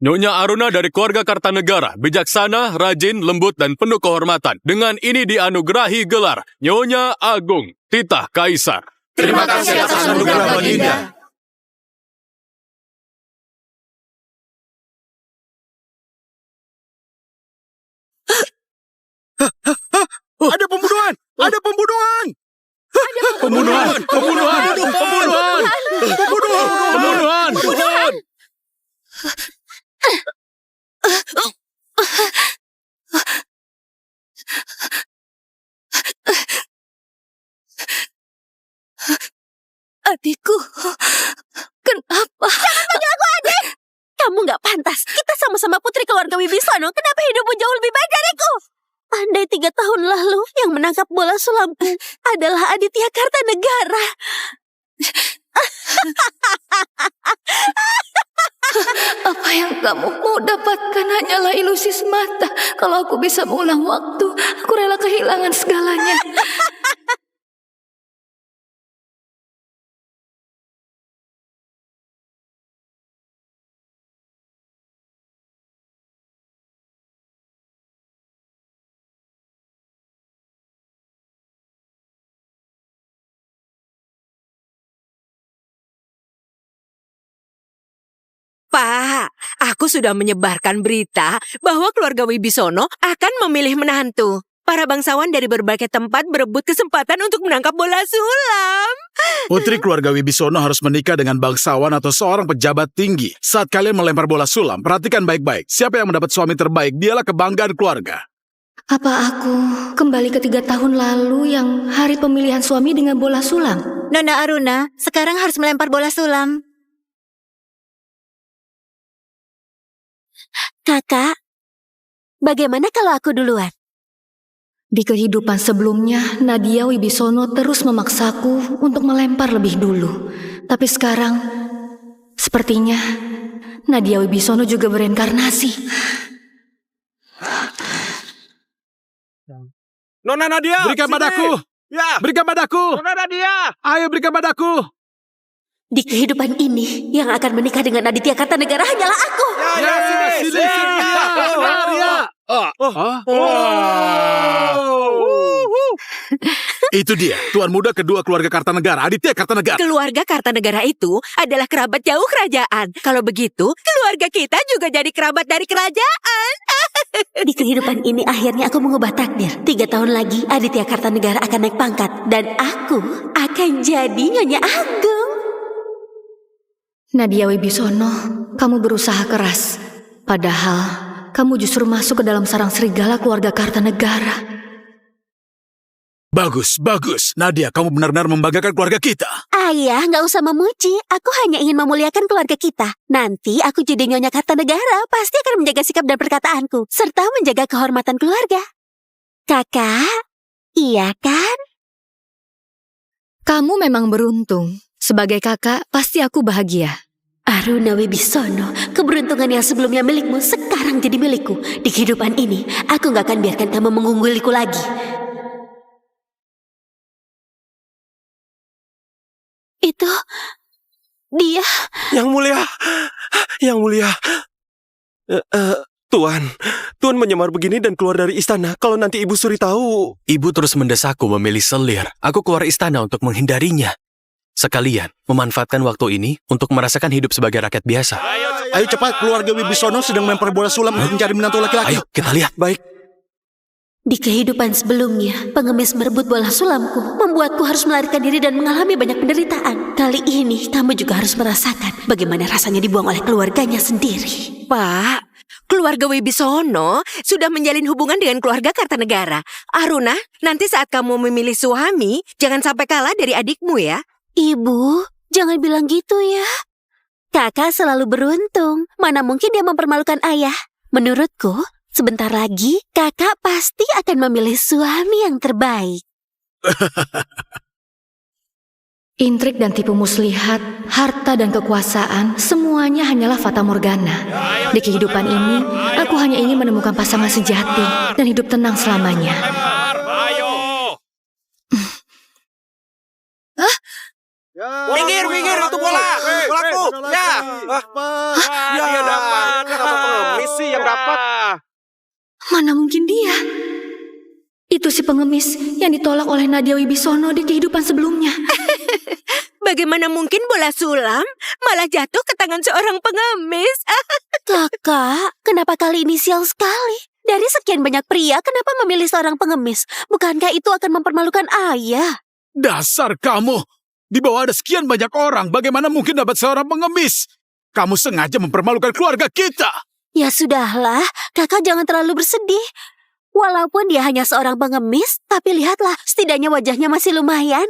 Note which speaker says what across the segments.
Speaker 1: Nyonya Aruna dari keluarga Kartanegara, bijaksana, rajin, lembut, dan penuh kehormatan. Dengan ini dianugerahi gelar Nyonya Agung, titah Kaisar.
Speaker 2: Terima kasih atas anugerah Baginda.
Speaker 3: Ada pembunuhan! Ada pembunuhan!
Speaker 1: Pembunuhan! Pembunuhan! Pembunuhan! Pembunuhan! Pembunuhan!
Speaker 4: Adikku, kenapa? Jangan panggil aku adik! Kamu nggak pantas. Kita sama-sama putri keluarga Wibisono. Kenapa hidupmu jauh lebih baik dariku? Andai 3 tahun lalu yang menangkap bola sulamku adalah Aditya Kartanegara.
Speaker 2: Apa yang kamu mau dapatkan hanyalah ilusi semata. Kalau aku bisa mengulang waktu, aku rela kehilangan segalanya.
Speaker 4: Pak, aku sudah menyebarkan berita bahwa keluarga Wibisono akan memilih menantu. Para bangsawan dari berbagai tempat berebut kesempatan untuk menangkap bola sulam.
Speaker 3: Putri keluarga Wibisono harus menikah dengan bangsawan atau seorang pejabat tinggi. Saat kalian melempar bola sulam, perhatikan baik-baik. Siapa yang mendapat suami terbaik, dialah kebanggaan keluarga.
Speaker 2: Apa aku kembali ke 3 tahun lalu yang hari pemilihan suami dengan bola sulam?
Speaker 5: Nona Aruna, sekarang harus melempar bola sulam.
Speaker 4: Kakak, bagaimana kalau aku duluan?
Speaker 2: Di kehidupan sebelumnya, Nadia Wibisono terus memaksaku untuk melempar lebih dulu. Tapi sekarang, sepertinya Nadia Wibisono juga bereinkarnasi.
Speaker 6: Nona Nadia,
Speaker 3: Berikan
Speaker 6: sini.
Speaker 3: padaku!
Speaker 6: Ya,
Speaker 3: Berikan padaku!
Speaker 6: Nona Nadia.
Speaker 3: Ayo berikan padaku!
Speaker 4: Di kehidupan ini, yang akan menikah dengan Aditya Kartanegara hanyalah aku.
Speaker 6: Ya, sini.
Speaker 3: Itu dia, tuan muda kedua keluarga Kartanegara, Aditya Kartanegara.
Speaker 4: Keluarga Kartanegara itu adalah kerabat jauh kerajaan. Kalau begitu, keluarga kita juga jadi kerabat dari kerajaan. Di kehidupan ini akhirnya aku mengubah takdir. 3 tahun lagi Aditya Kartanegara akan naik pangkat. Dan aku akan jadi Nyonya Agung.
Speaker 2: Nadia Wibisono, kamu berusaha keras. Padahal, kamu justru masuk ke dalam sarang serigala keluarga Kartanegara.
Speaker 3: Bagus, bagus. Nadia, kamu benar-benar membanggakan keluarga kita.
Speaker 4: Ayah, nggak usah memuji. Aku hanya ingin memuliakan keluarga kita. Nanti aku jadi Nyonya Kartanegara, pasti akan menjaga sikap dan perkataanku, serta menjaga kehormatan keluarga. Kakak, iya kan?
Speaker 2: Kamu memang beruntung. Sebagai kakak, pasti aku bahagia.
Speaker 4: Aruna Wibisono, keberuntungan yang sebelumnya milikmu sekarang jadi milikku. Di kehidupan ini, aku nggak akan biarkan kamu mengungguliku lagi. Itu dia.
Speaker 6: Yang mulia. Tuan menyamar begini dan keluar dari istana. Kalau nanti Ibu Suri tahu.
Speaker 1: Ibu terus mendesakku memilih selir. Aku keluar istana untuk menghindarinya. Sekalian, memanfaatkan waktu ini untuk merasakan hidup sebagai rakyat biasa.
Speaker 3: Ayo cepat, keluarga Wibisono sedang melempar bola sulam untuk mencari menantu laki-laki.
Speaker 1: Ayo, kita lihat.
Speaker 6: Baik.
Speaker 4: Di kehidupan sebelumnya, pengemis merebut bola sulamku, membuatku harus melarikan diri dan mengalami banyak penderitaan. Kali ini, kamu juga harus merasakan bagaimana rasanya dibuang oleh keluarganya sendiri. Pak, keluarga Wibisono sudah menjalin hubungan dengan keluarga Kartanegara. Aruna, nanti saat kamu memilih suami, jangan sampai kalah dari adikmu ya. Ibu, jangan bilang gitu ya. Kakak selalu beruntung. Mana mungkin dia mempermalukan ayah. Menurutku, sebentar lagi kakak pasti akan memilih suami yang terbaik.
Speaker 2: Intrik dan tipu muslihat, harta dan kekuasaan, semuanya hanyalah fata morgana. Di kehidupan ini, aku hanya ingin menemukan pasangan sejati dan hidup tenang selamanya.
Speaker 6: Minggir, itu bola. Bolaku. Ya. Dia dapat.
Speaker 2: Mana mungkin dia? Itu si pengemis yang ditolak oleh Nadia Wibisono di kehidupan sebelumnya.
Speaker 7: Bagaimana mungkin bola sulam malah jatuh ke tangan seorang pengemis?
Speaker 4: Kakak, kenapa kali ini sial sekali? Dari sekian banyak pria, kenapa memilih seorang pengemis? Bukankah itu akan mempermalukan ayah?
Speaker 3: Dasar kamu! Di bawah ada sekian banyak orang, bagaimana mungkin dapat seorang pengemis? Kamu sengaja mempermalukan keluarga kita!
Speaker 4: Ya sudahlah, kakak jangan terlalu bersedih. Walaupun dia hanya seorang pengemis, tapi lihatlah, setidaknya wajahnya masih lumayan.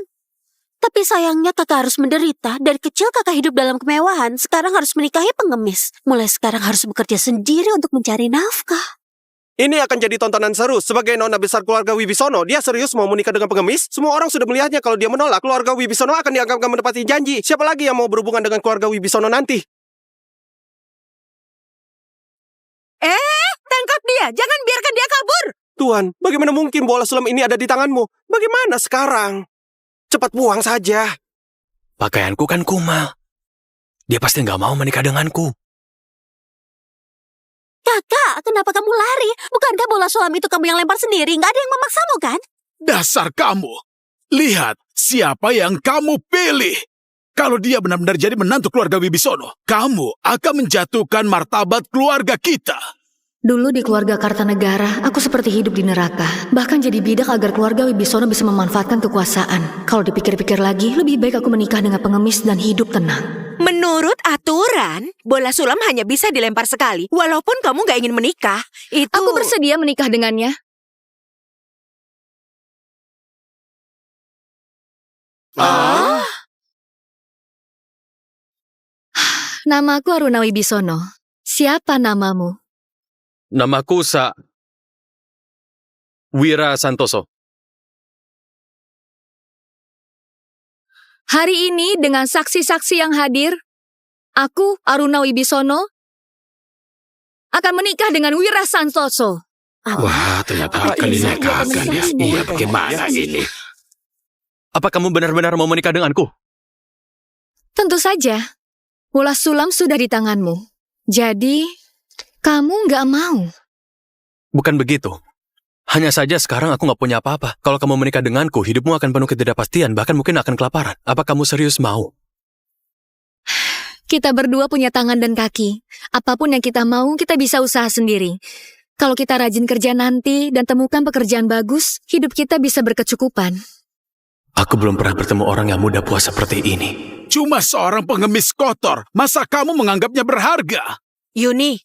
Speaker 4: Tapi sayangnya kakak harus menderita. Dari kecil kakak hidup dalam kemewahan, sekarang harus menikahi pengemis. Mulai sekarang harus bekerja sendiri untuk mencari nafkah.
Speaker 6: Ini akan jadi tontonan seru. Sebagai nona besar keluarga Wibisono, dia serius mau menikah dengan pengemis? Semua orang sudah melihatnya. Kalau dia menolak, keluarga Wibisono akan dianggap gak menepati janji. Siapa lagi yang mau berhubungan dengan keluarga Wibisono nanti?
Speaker 7: Tangkap dia, jangan biarkan dia kabur.
Speaker 6: Tuan, bagaimana mungkin bola sulam ini ada di tanganmu? Bagaimana sekarang? Cepat buang saja.
Speaker 8: Pakaianku kan kumal. Dia pasti nggak mau menikah denganku.
Speaker 4: Kakak, kenapa kamu lari? Bukankah bola sulam itu kamu yang lempar sendiri? Nggak ada yang memaksamu kan?
Speaker 3: Dasar kamu! Lihat siapa yang kamu pilih! Kalau dia benar-benar jadi menantu keluarga Wibisono, kamu akan menjatuhkan martabat keluarga kita.
Speaker 2: Dulu di keluarga Kartanegara, aku seperti hidup di neraka. Bahkan jadi bidak agar keluarga Wibisono bisa memanfaatkan kekuasaan. Kalau dipikir-pikir lagi, lebih baik aku menikah dengan pengemis dan hidup tenang.
Speaker 7: Menurut aturan, bola sulam hanya bisa dilempar sekali. Walaupun kamu gak ingin menikah, itu...
Speaker 2: Aku bersedia menikah dengannya. Namaku Aruna Wibisono. Siapa namamu?
Speaker 1: Namaku Wira Santoso.
Speaker 2: Hari ini dengan saksi-saksi yang hadir, aku, Aruna Wibisono, akan menikah dengan Wira Santoso.
Speaker 8: Wah, ternyata akan dinikahkan ya. Iya, bagaimana ini?
Speaker 1: Apa kamu benar-benar mau menikah denganku?
Speaker 2: Tentu saja. Bola sulam sudah di tanganmu. Jadi, kamu nggak mau.
Speaker 1: Bukan begitu. Hanya saja sekarang aku nggak punya apa-apa. Kalau kamu menikah denganku, hidupmu akan penuh ketidakpastian, bahkan mungkin akan kelaparan. Apa kamu serius mau?
Speaker 2: Kita berdua punya tangan dan kaki. Apapun yang kita mau, kita bisa usaha sendiri. Kalau kita rajin kerja nanti dan temukan pekerjaan bagus, hidup kita bisa berkecukupan.
Speaker 8: Aku belum pernah bertemu orang yang mudah puas seperti ini.
Speaker 3: Cuma seorang pengemis kotor, masa kamu menganggapnya berharga?
Speaker 7: Yuni,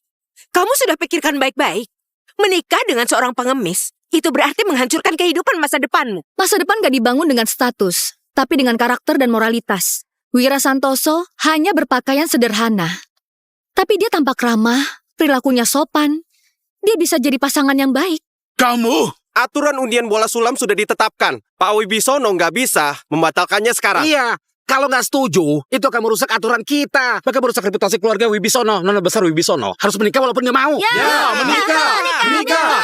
Speaker 7: kamu sudah pikirkan baik-baik. Menikah dengan seorang pengemis, itu berarti menghancurkan kehidupan masa depanmu.
Speaker 2: Masa depan gak dibangun dengan status, tapi dengan karakter dan moralitas. Wira Santoso hanya berpakaian sederhana. Tapi dia tampak ramah, perilakunya sopan. Dia bisa jadi pasangan yang baik.
Speaker 3: Kamu?
Speaker 6: Aturan undian bola sulam sudah ditetapkan. Pak Wibisono nggak bisa membatalkannya sekarang.
Speaker 9: Iya, kalau nggak setuju, itu akan merusak aturan kita. Bahkan merusak reputasi keluarga Wibisono. Nona besar Wibisono harus menikah walaupun nggak mau.
Speaker 3: Menikah!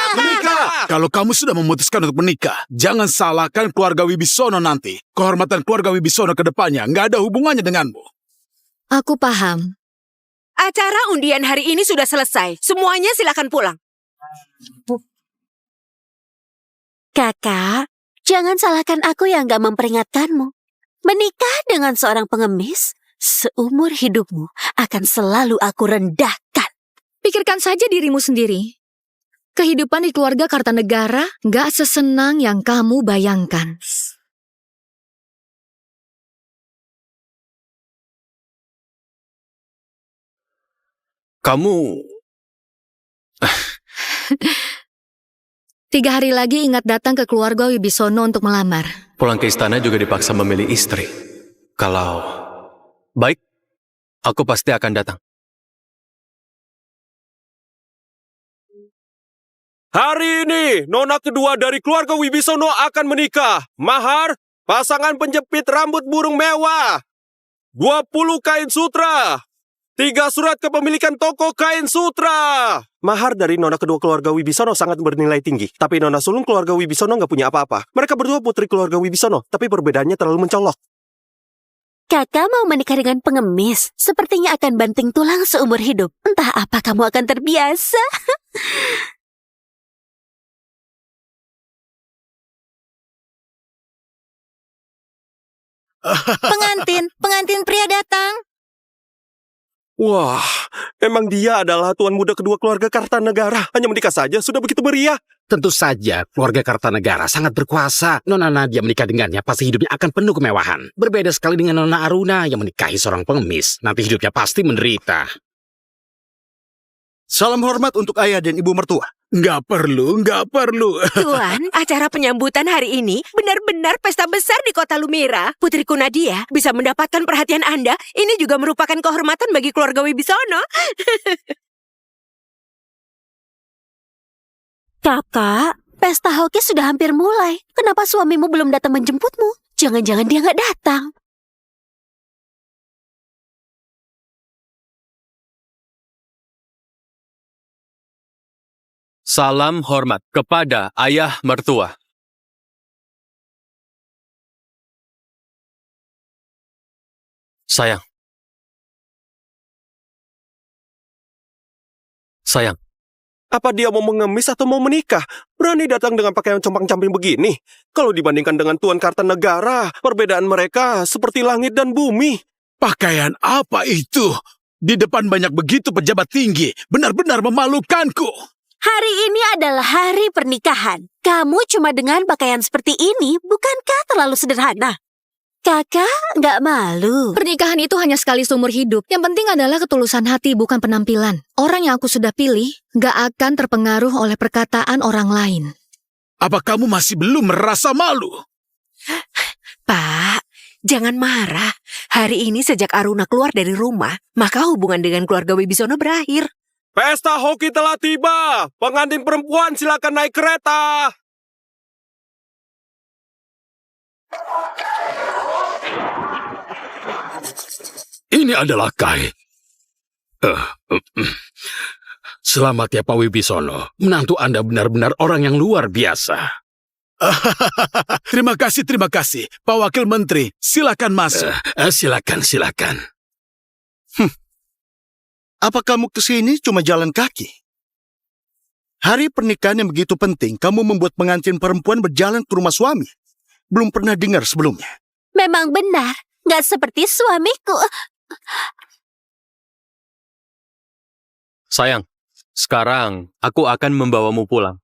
Speaker 3: Kalau kamu sudah memutuskan untuk menikah, jangan salahkan keluarga Wibisono nanti. Kehormatan keluarga Wibisono ke depannya nggak ada hubungannya denganmu.
Speaker 2: Aku paham.
Speaker 7: Acara undian hari ini sudah selesai. Semuanya silakan pulang.
Speaker 4: Kakak, jangan salahkan aku yang gak memperingatkanmu. Menikah dengan seorang pengemis, seumur hidupmu akan selalu aku rendahkan.
Speaker 2: Pikirkan saja dirimu sendiri. Kehidupan di keluarga Kartanegara gak sesenang yang kamu bayangkan.
Speaker 1: Kamu...
Speaker 2: 3 hari lagi ingat datang ke keluarga Wibisono untuk melamar.
Speaker 1: Pulang ke istana juga dipaksa memilih istri. Kalau... Baik, aku pasti akan datang.
Speaker 6: Hari ini, nona kedua dari keluarga Wibisono akan menikah. Mahar, pasangan penjepit rambut burung mewah. 20 kain sutra. 3 surat kepemilikan toko kain sutra. Mahar dari nona kedua keluarga Wibisono sangat bernilai tinggi. Tapi nona sulung keluarga Wibisono nggak punya apa-apa. Mereka berdua putri keluarga Wibisono, tapi perbedaannya terlalu mencolok.
Speaker 4: Kakak mau menikah dengan pengemis, sepertinya akan banting tulang seumur hidup. Entah apa kamu akan terbiasa.
Speaker 5: Pengantin pria datang.
Speaker 6: Wah, emang dia adalah tuan muda kedua keluarga Kartanegara. Hanya menikah saja sudah begitu meriah.
Speaker 9: Tentu saja, keluarga Kartanegara sangat berkuasa. Nona Nadia menikah dengannya, pasti hidupnya akan penuh kemewahan. Berbeda sekali dengan Nona Aruna yang menikahi seorang pengemis. Nanti hidupnya pasti menderita.
Speaker 10: Salam hormat untuk ayah dan ibu mertua.
Speaker 3: Nggak perlu.
Speaker 7: Tuan, acara penyambutan hari ini benar-benar pesta besar di kota Lumira. Putriku Nadia bisa mendapatkan perhatian Anda. Ini juga merupakan kehormatan bagi keluarga Wibisono.
Speaker 4: Kakak, pesta hoki sudah hampir mulai. Kenapa suamimu belum datang menjemputmu? Jangan-jangan dia nggak datang.
Speaker 1: Salam hormat kepada ayah mertua. Sayang.
Speaker 6: Apa dia mau mengemis atau mau menikah? Berani datang dengan pakaian compang-camping begini. Kalau dibandingkan dengan Tuan Kartanegara, perbedaan mereka seperti langit dan bumi.
Speaker 3: Pakaian apa itu? Di depan banyak begitu pejabat tinggi. Benar-benar memalukanku.
Speaker 4: Hari ini adalah hari pernikahan. Kamu cuma dengan pakaian seperti ini, bukankah terlalu sederhana? Kakak nggak malu.
Speaker 2: Pernikahan itu hanya sekali seumur hidup. Yang penting adalah ketulusan hati, bukan penampilan. Orang yang aku sudah pilih nggak akan terpengaruh oleh perkataan orang lain.
Speaker 3: Apa kamu masih belum merasa malu?
Speaker 7: Pak, jangan marah. Hari ini sejak Aruna keluar dari rumah, maka hubungan dengan keluarga Wibisono berakhir.
Speaker 6: Pesta hoki telah tiba. Pengantin perempuan silakan naik kereta.
Speaker 3: Ini adalah Kai. Selamat ya Pak Wibisono. Menantu Anda benar-benar orang yang luar biasa. Terima kasih. Pak Wakil Menteri, silakan masuk. Silakan.
Speaker 10: Apa kamu kesini cuma jalan kaki? Hari pernikahan yang begitu penting, kamu membuat pengantin perempuan berjalan ke rumah suami. Belum pernah dengar sebelumnya.
Speaker 4: Memang benar, nggak seperti suamiku.
Speaker 1: Sayang, sekarang aku akan membawamu pulang.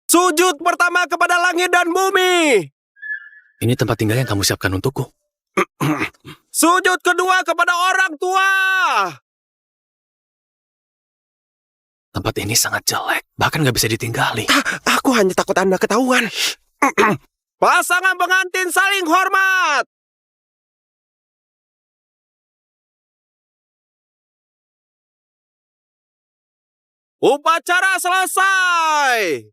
Speaker 6: Sujud pertama kepada langit dan bumi.
Speaker 8: Ini tempat tinggal yang kamu siapkan untukku.
Speaker 6: Sujud kedua kepada orang tua.
Speaker 8: Tempat ini sangat jelek, bahkan nggak bisa ditinggali.
Speaker 6: Aku hanya takut Anda ketahuan. Pasangan pengantin saling hormat. Upacara selesai.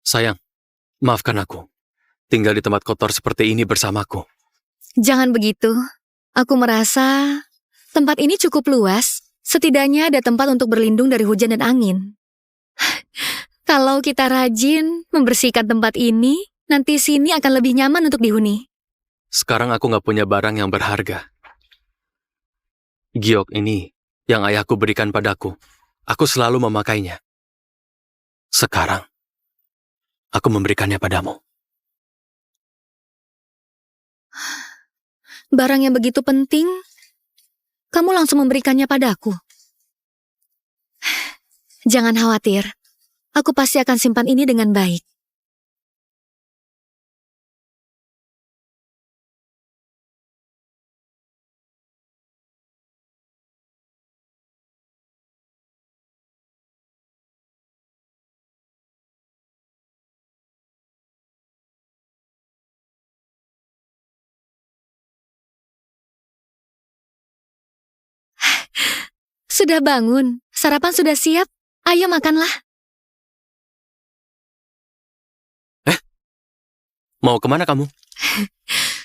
Speaker 8: Sayang, maafkan aku. Tinggal di tempat kotor seperti ini bersamaku.
Speaker 2: Jangan begitu. Aku merasa tempat ini cukup luas. Setidaknya ada tempat untuk berlindung dari hujan dan angin. Kalau kita rajin membersihkan tempat ini, nanti sini akan lebih nyaman untuk dihuni.
Speaker 8: Sekarang aku nggak punya barang yang berharga. Giok ini yang ayahku berikan padaku. Aku selalu memakainya. Sekarang, aku memberikannya padamu.
Speaker 2: Barang yang begitu penting, kamu langsung memberikannya padaku. Jangan khawatir, aku pasti akan simpan ini dengan baik. Sudah bangun, sarapan sudah siap. Ayo makanlah.
Speaker 8: Mau kemana kamu?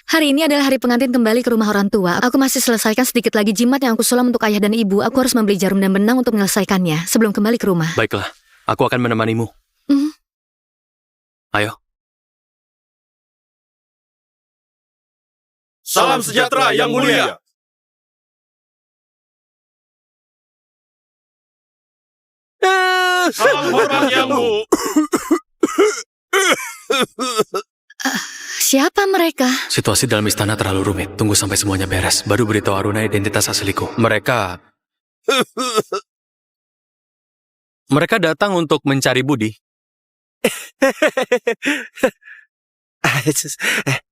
Speaker 2: Hari ini adalah hari pengantin kembali ke rumah orang tua. Aku masih selesaikan sedikit lagi jimat yang aku sulam untuk ayah dan ibu. Aku harus membeli jarum dan benang untuk menyelesaikannya sebelum kembali ke rumah.
Speaker 8: Baiklah, aku akan menemanimu. Ayo.
Speaker 6: Salam sejahtera yang mulia. Salam hormat yang mulia.
Speaker 2: Siapa mereka?
Speaker 8: Situasi dalam istana terlalu rumit. Tunggu sampai semuanya beres. Baru beritahu Aruna identitas asliku. Mereka datang untuk mencari Budi.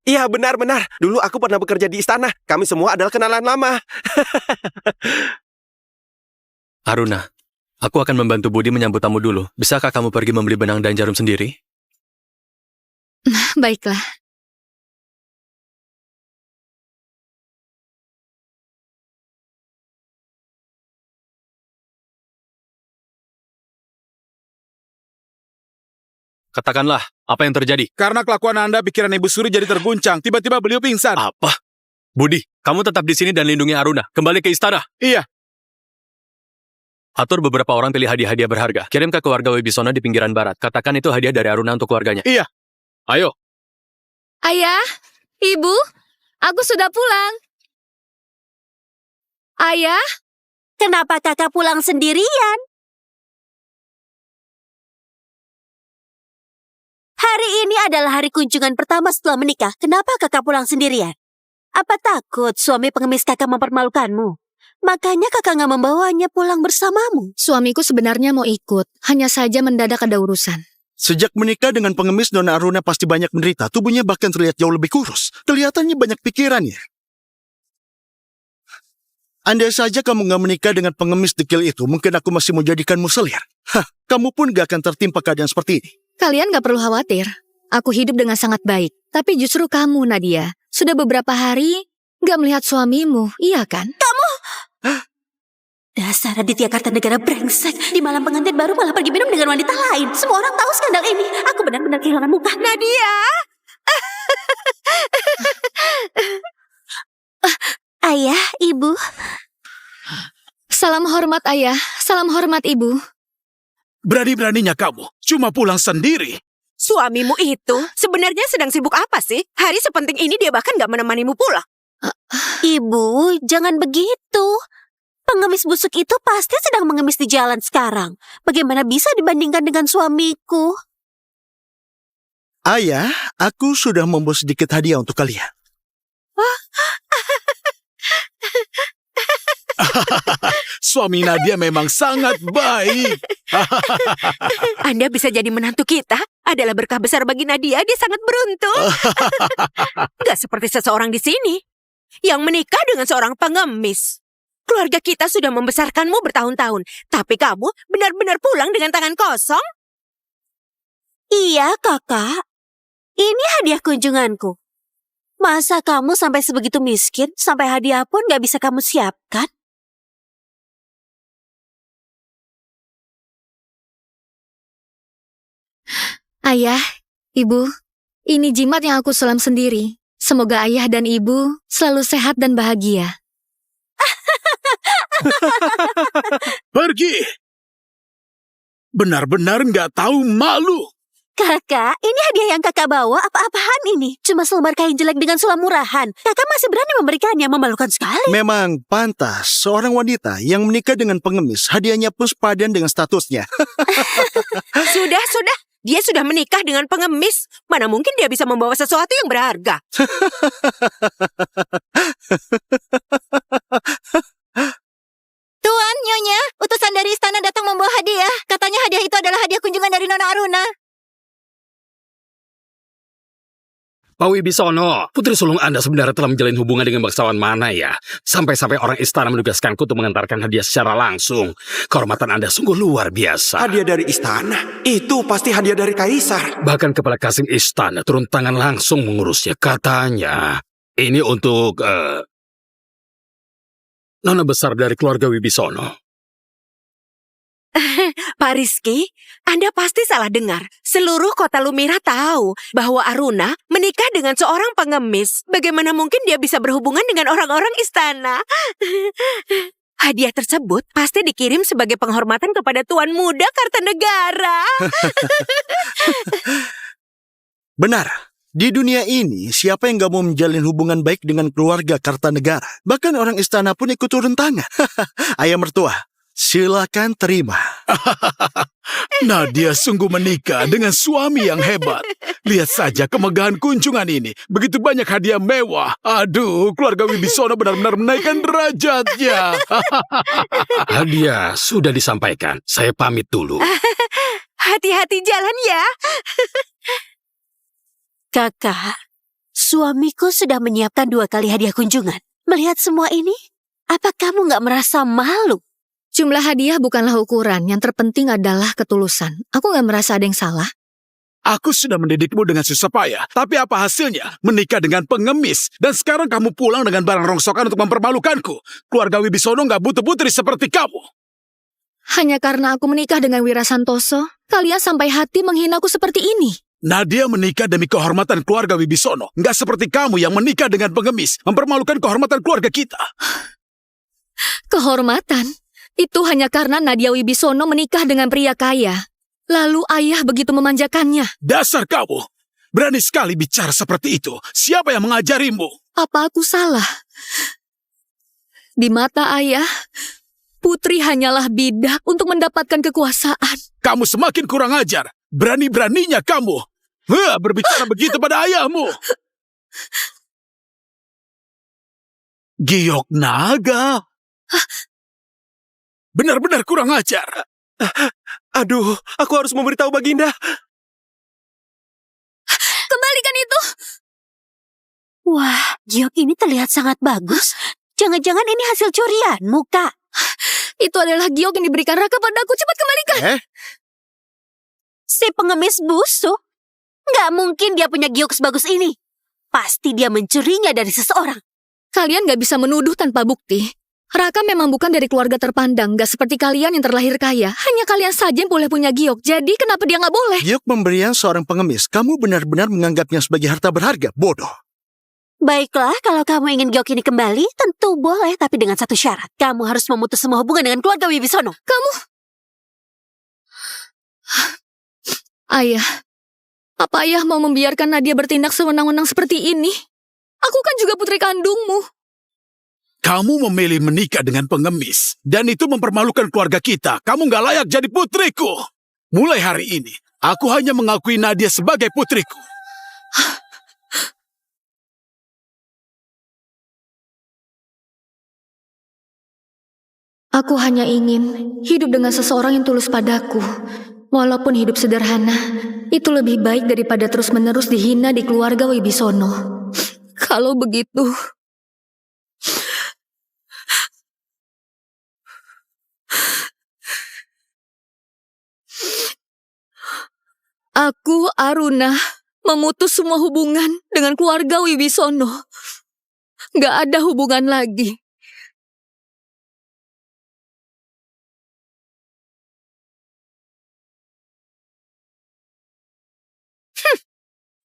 Speaker 6: Iya, benar-benar. Dulu aku pernah bekerja di istana. Kami semua adalah kenalan lama.
Speaker 8: Aruna, aku akan membantu Budi menyambut tamu dulu. Bisakah kamu pergi membeli benang dan jarum sendiri?
Speaker 2: Baiklah.
Speaker 8: Katakanlah, apa yang terjadi?
Speaker 3: Karena kelakuan Anda, pikiran Ibu Suri jadi terguncang. Tiba-tiba beliau pingsan.
Speaker 8: Apa? Budi, kamu tetap di sini dan lindungi Aruna. Kembali ke istana.
Speaker 3: Iya.
Speaker 8: Atur beberapa orang pilih hadiah-hadiah berharga. Kirim ke keluarga Wibisono di pinggiran barat. Katakan itu hadiah dari Aruna untuk keluarganya.
Speaker 3: Iya.
Speaker 8: Ayo.
Speaker 2: Ayah, Ibu, aku sudah pulang. Ayah,
Speaker 4: Kenapa kakak pulang sendirian? Hari ini adalah hari kunjungan pertama setelah menikah. Kenapa kakak pulang sendirian? Apa takut suami pengemis kakak mempermalukanmu? Makanya kakak nggak membawanya pulang bersamamu.
Speaker 2: suamiku sebenarnya mau ikut. Hanya saja mendadak ada urusan.
Speaker 10: Sejak menikah dengan pengemis, Nona Aruna pasti banyak menderita. Tubuhnya bahkan terlihat jauh lebih kurus. Kelihatannya banyak pikirannya. Andai saja kamu nggak menikah dengan pengemis dekil itu, mungkin aku masih mau jadikanmu selir. Kamu pun gak akan tertimpa keadaan seperti ini.
Speaker 2: Kalian gak perlu khawatir. Aku hidup dengan sangat baik. Tapi justru kamu, Nadia, sudah beberapa hari gak melihat suamimu, iya kan?
Speaker 4: Dasar Aditya Kartanegara brengsek. Di malam pengantin baru malah pergi minum dengan wanita lain. Semua orang tahu skandal ini. Aku benar-benar kehilangan muka.
Speaker 7: Nadia!
Speaker 4: Ayah, ibu.
Speaker 2: Salam hormat ayah, salam hormat ibu.
Speaker 3: Berani-beraninya kamu cuma pulang sendiri.
Speaker 7: Suamimu itu sebenarnya sedang sibuk apa sih? Hari sepenting ini dia bahkan gak menemanimu pulang.
Speaker 4: Ibu, jangan begitu. Pengemis busuk itu pasti sedang mengemis di jalan sekarang. Bagaimana bisa dibandingkan dengan suamiku?
Speaker 10: Ayah, aku sudah membawa sedikit hadiah untuk kalian.
Speaker 3: Suami Nadia memang sangat baik.
Speaker 7: Anda bisa jadi menantu kita adalah berkah besar bagi Nadia. Dia sangat beruntung. Gak seperti seseorang di sini yang menikah dengan seorang pengemis. Keluarga kita sudah membesarkanmu bertahun-tahun, tapi kamu benar-benar pulang dengan tangan kosong?
Speaker 4: Iya, kakak. Ini hadiah kunjunganku. Masa kamu sampai sebegitu miskin, sampai hadiah pun gak bisa kamu siapkan?
Speaker 2: Ayah, ibu, ini jimat yang aku sulam sendiri. Semoga ayah dan ibu selalu sehat dan bahagia.
Speaker 3: Pergi. Benar-benar nggak tahu malu.
Speaker 4: Kakak, ini hadiah yang kakak bawa apa-apaan ini? Cuma selembar kain jelek dengan sulam murahan. Kakak masih berani memberikannya, memalukan sekali.
Speaker 10: Memang pantas seorang wanita yang menikah dengan pengemis, hadiahnya pun sepadan dengan statusnya.
Speaker 7: Sudah. Dia sudah menikah dengan pengemis. Mana mungkin dia bisa membawa sesuatu yang berharga?
Speaker 5: Tuan, Nyonya, utusan dari istana datang membawa hadiah. Katanya hadiah itu adalah hadiah kunjungan dari Nona Aruna.
Speaker 9: Pak Wibisono, putri sulung Anda sebenarnya telah menjalin hubungan dengan bangsawan mana ya? Sampai-sampai orang istana menugaskanku untuk mengantarkan hadiah secara langsung. Kehormatan Anda sungguh luar biasa.
Speaker 6: Hadiah dari istana? Itu pasti hadiah dari kaisar.
Speaker 9: Bahkan Kepala Kasim Istana turun tangan langsung mengurusnya. Katanya, ini untuk nona besar dari keluarga Wibisono.
Speaker 7: Pak Rizky, Anda pasti salah dengar. Seluruh kota Lumira tahu bahwa Aruna menikah dengan seorang pengemis. Bagaimana mungkin dia bisa berhubungan dengan orang-orang istana? Hadiah tersebut pasti dikirim sebagai penghormatan kepada Tuan Muda Kartanegara.
Speaker 10: Benar. Di dunia ini, siapa yang gak mau menjalin hubungan baik dengan keluarga Kartanegara? Bahkan orang istana pun ikut turun tangan. Ayah mertua, silakan terima.
Speaker 3: Nadia sungguh menikah dengan suami yang hebat. Lihat saja kemegahan kunjungan ini. Begitu banyak hadiah mewah. Aduh, keluarga Wibisono benar-benar menaikkan derajatnya.
Speaker 9: Hadiah sudah disampaikan. Saya pamit dulu.
Speaker 7: Hati-hati jalan ya.
Speaker 4: Kakak, suamiku sudah menyiapkan 2 kali hadiah kunjungan. Melihat semua ini, apa kamu nggak merasa malu?
Speaker 2: Jumlah hadiah bukanlah ukuran, yang terpenting adalah ketulusan. Aku nggak merasa ada yang salah.
Speaker 3: Aku sudah mendidikmu dengan susah payah. Tapi apa hasilnya? Menikah dengan pengemis. Dan sekarang kamu pulang dengan barang rongsokan untuk mempermalukanku. Keluarga Wibisono nggak butuh putri seperti kamu.
Speaker 2: Hanya karena aku menikah dengan Wira Santoso, kalian sampai hati menghinaku seperti ini.
Speaker 3: Nadia menikah demi kehormatan keluarga Wibisono. Nggak seperti kamu yang menikah dengan pengemis. Mempermalukan kehormatan keluarga kita.
Speaker 2: Kehormatan? Itu hanya karena Nadia Wibisono menikah dengan pria kaya. Lalu ayah begitu memanjakannya.
Speaker 3: Dasar kamu. Berani sekali bicara seperti itu. Siapa yang mengajarimu?
Speaker 2: Apa aku salah? Di mata ayah, putri hanyalah bidak untuk mendapatkan kekuasaan.
Speaker 3: Kamu semakin kurang ajar. Berani-beraninya kamu berbicara begitu pada ayahmu. Giok naga. Benar-benar kurang ajar.
Speaker 6: Aduh, aku harus memberitahu Baginda.
Speaker 2: Kembalikan itu!
Speaker 4: Wah, giok ini terlihat sangat bagus. Jangan-jangan ini hasil curianmu, Kak.
Speaker 2: Itu adalah giok yang diberikan Raka padaku. Cepat kembalikan!
Speaker 4: Si pengemis busuk. Nggak mungkin dia punya giok sebagus ini. Pasti dia mencurinya dari seseorang.
Speaker 2: Kalian nggak bisa menuduh tanpa bukti. Raka memang bukan dari keluarga terpandang, nggak seperti kalian yang terlahir kaya. Hanya kalian saja yang boleh punya giok. Jadi kenapa dia nggak boleh?
Speaker 10: Giok pemberian seorang pengemis. Kamu benar-benar menganggapnya sebagai harta berharga. Bodoh.
Speaker 4: Baiklah, kalau kamu ingin giok ini kembali, tentu boleh. Tapi dengan satu syarat. Kamu harus memutus semua hubungan dengan keluarga Wibisono.
Speaker 2: Kamu... Ayah, apa ayah mau membiarkan Nadia bertindak sewenang-wenang seperti ini? Aku kan juga putri kandungmu.
Speaker 3: Kamu memilih menikah dengan pengemis. Dan itu mempermalukan keluarga kita. Kamu nggak layak jadi putriku. Mulai hari ini, aku hanya mengakui Nadia sebagai putriku.
Speaker 2: Aku hanya ingin hidup dengan seseorang yang tulus padaku. Walaupun hidup sederhana, itu lebih baik daripada terus-menerus dihina di keluarga Wibisono. Kalau begitu... Aku, Aruna, memutus semua hubungan dengan keluarga Wibisono. Gak ada hubungan lagi.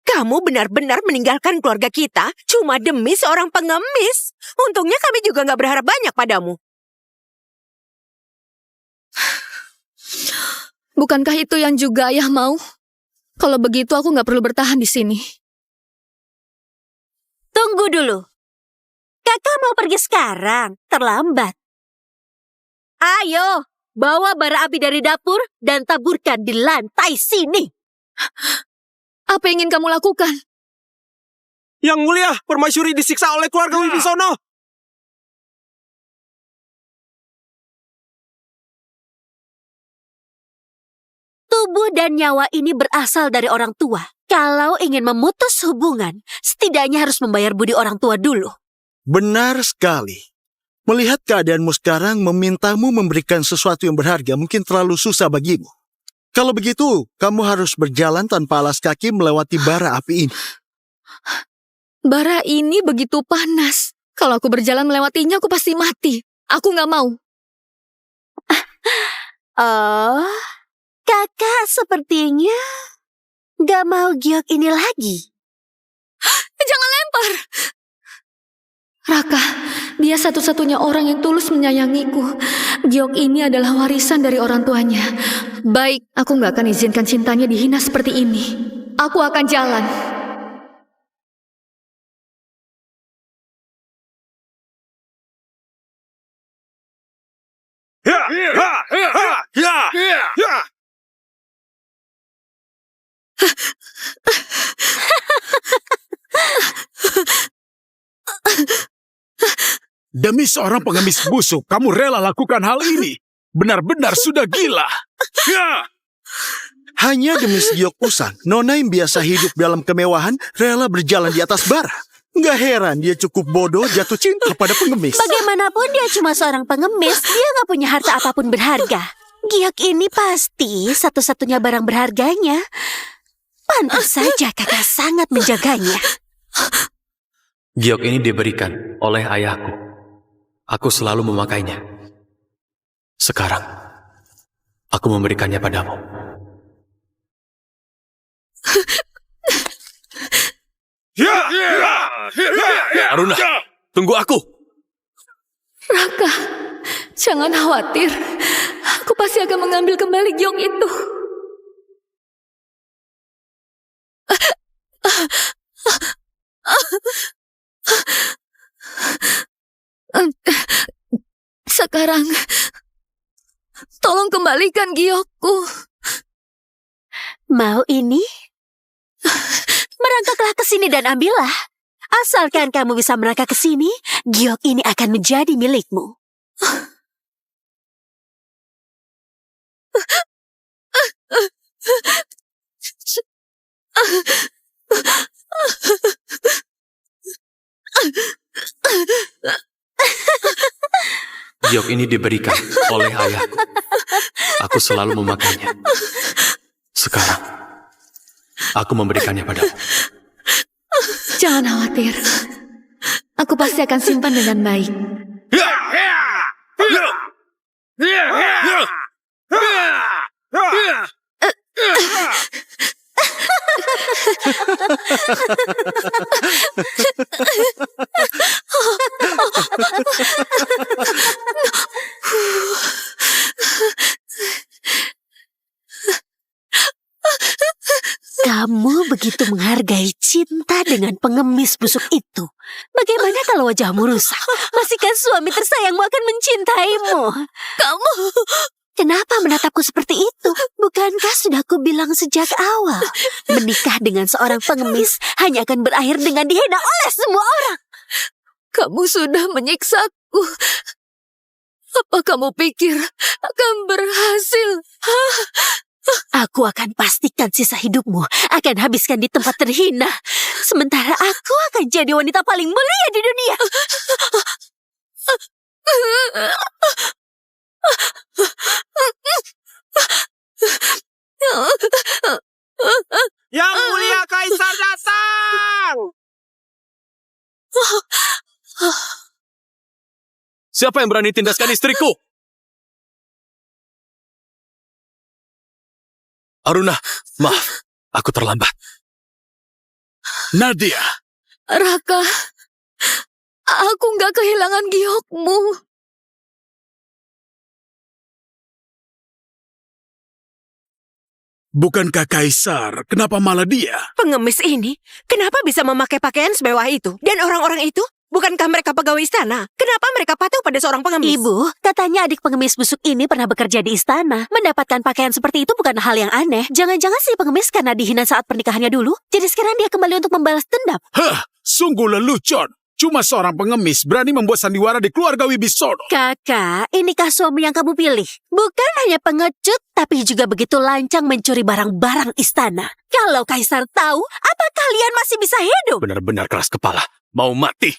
Speaker 7: Kamu benar-benar meninggalkan keluarga kita cuma demi seorang pengemis. Untungnya kami juga nggak berharap banyak padamu.
Speaker 2: Bukankah itu yang juga ayah mau? Kalau begitu aku nggak perlu bertahan di sini.
Speaker 4: Tunggu dulu. Kakak mau pergi sekarang. Terlambat. Ayo, bawa bara api dari dapur dan taburkan di lantai sini.
Speaker 2: Apa yang ingin kamu lakukan?
Speaker 6: Yang mulia, permaisuri disiksa oleh keluarga Wibisono.
Speaker 4: Tubuh dan nyawa ini berasal dari orang tua. Kalau ingin memutus hubungan, setidaknya harus membayar budi orang tua dulu.
Speaker 10: Benar sekali. Melihat keadaanmu sekarang, memintamu memberikan sesuatu yang berharga mungkin terlalu susah bagimu. Kalau begitu, kamu harus berjalan tanpa alas kaki melewati bara api ini.
Speaker 2: Bara ini begitu panas. Kalau aku berjalan melewatinya, aku pasti mati. Aku nggak mau.
Speaker 4: Oh, kakak sepertinya nggak mau giok ini lagi.
Speaker 2: Jangan lempar. Raka, dia satu-satunya orang yang tulus menyayangiku. Giok ini adalah warisan dari orang tuanya. Baik, aku nggak akan izinkan cintanya dihina seperti ini. Aku akan jalan.
Speaker 3: Ya!
Speaker 6: Ya!
Speaker 3: Demi seorang pengemis busuk, kamu rela lakukan hal ini. Benar-benar sudah gila. Ya!
Speaker 10: Hanya demi segiok usang, Nona yang biasa hidup dalam kemewahan rela berjalan di atas bara. Nggak heran dia cukup bodoh jatuh cinta pada pengemis.
Speaker 4: Bagaimanapun dia cuma seorang pengemis, dia nggak punya harta apapun berharga. Giok ini pasti satu-satunya barang berharganya. Pantas saja kakak sangat menjaganya.
Speaker 8: Giok ini diberikan oleh ayahku. Aku selalu memakainya. Sekarang, aku memberikannya padamu.
Speaker 1: Aruna, tunggu aku.
Speaker 2: Raka, jangan khawatir. Aku pasti akan mengambil kembali giok itu. Sekarang, tolong kembalikan giokku.
Speaker 4: Mau ini? Merangkaklah ke sini dan ambillah. Asalkan kamu bisa merangkak ke sini, giok ini akan menjadi milikmu.
Speaker 8: Giok ini diberikan oleh ayahku. Aku selalu memakainya. Sekarang, aku memberikannya padamu.
Speaker 2: Jangan khawatir. Aku pasti akan simpan dengan baik.
Speaker 4: Kamu begitu menghargai cinta dengan pengemis busuk itu. Bagaimana kalau wajahmu rusak? Pastikan suami tersayangmu akan mencintaimu. Kamu... Kenapa menatapku seperti itu? Bukankah sudah kubilang sejak awal? Menikah dengan seorang pengemis hanya akan berakhir dengan dihina oleh semua orang.
Speaker 2: Kamu sudah menyiksaku. Apa kamu pikir akan berhasil?
Speaker 4: Aku akan pastikan sisa hidupmu akan habiskan di tempat terhina. Sementara aku akan jadi wanita paling mulia di dunia.
Speaker 6: Yang mulia Kaisar datang!
Speaker 1: Siapa yang berani tindaskan istriku? Aruna, maaf, aku terlambat.
Speaker 3: Nadia,
Speaker 2: Raka, aku nggak kehilangan giokmu.
Speaker 3: bukankah Kaisar? Kenapa malah dia?
Speaker 7: Pengemis ini, kenapa bisa memakai pakaian semewah itu? Dan orang-orang itu, bukankah mereka pegawai istana? Kenapa mereka patuh pada seorang pengemis?
Speaker 4: Ibu, katanya adik pengemis busuk ini pernah bekerja di istana. Mendapatkan pakaian seperti itu bukan hal yang aneh. Jangan-jangan si pengemis karena dihina saat pernikahannya dulu. Jadi sekarang dia kembali untuk membalas dendam.
Speaker 3: Hah, sungguh lelucon. Cuma seorang pengemis berani membuat sandiwara di keluarga Wibisono.
Speaker 4: Kakak, inikah suami yang kamu pilih? Bukan hanya pengecut, tapi juga begitu lancang mencuri barang-barang istana. Kalau Kaisar tahu, apa kalian masih bisa hidup?
Speaker 1: Benar-benar keras kepala. Mau mati.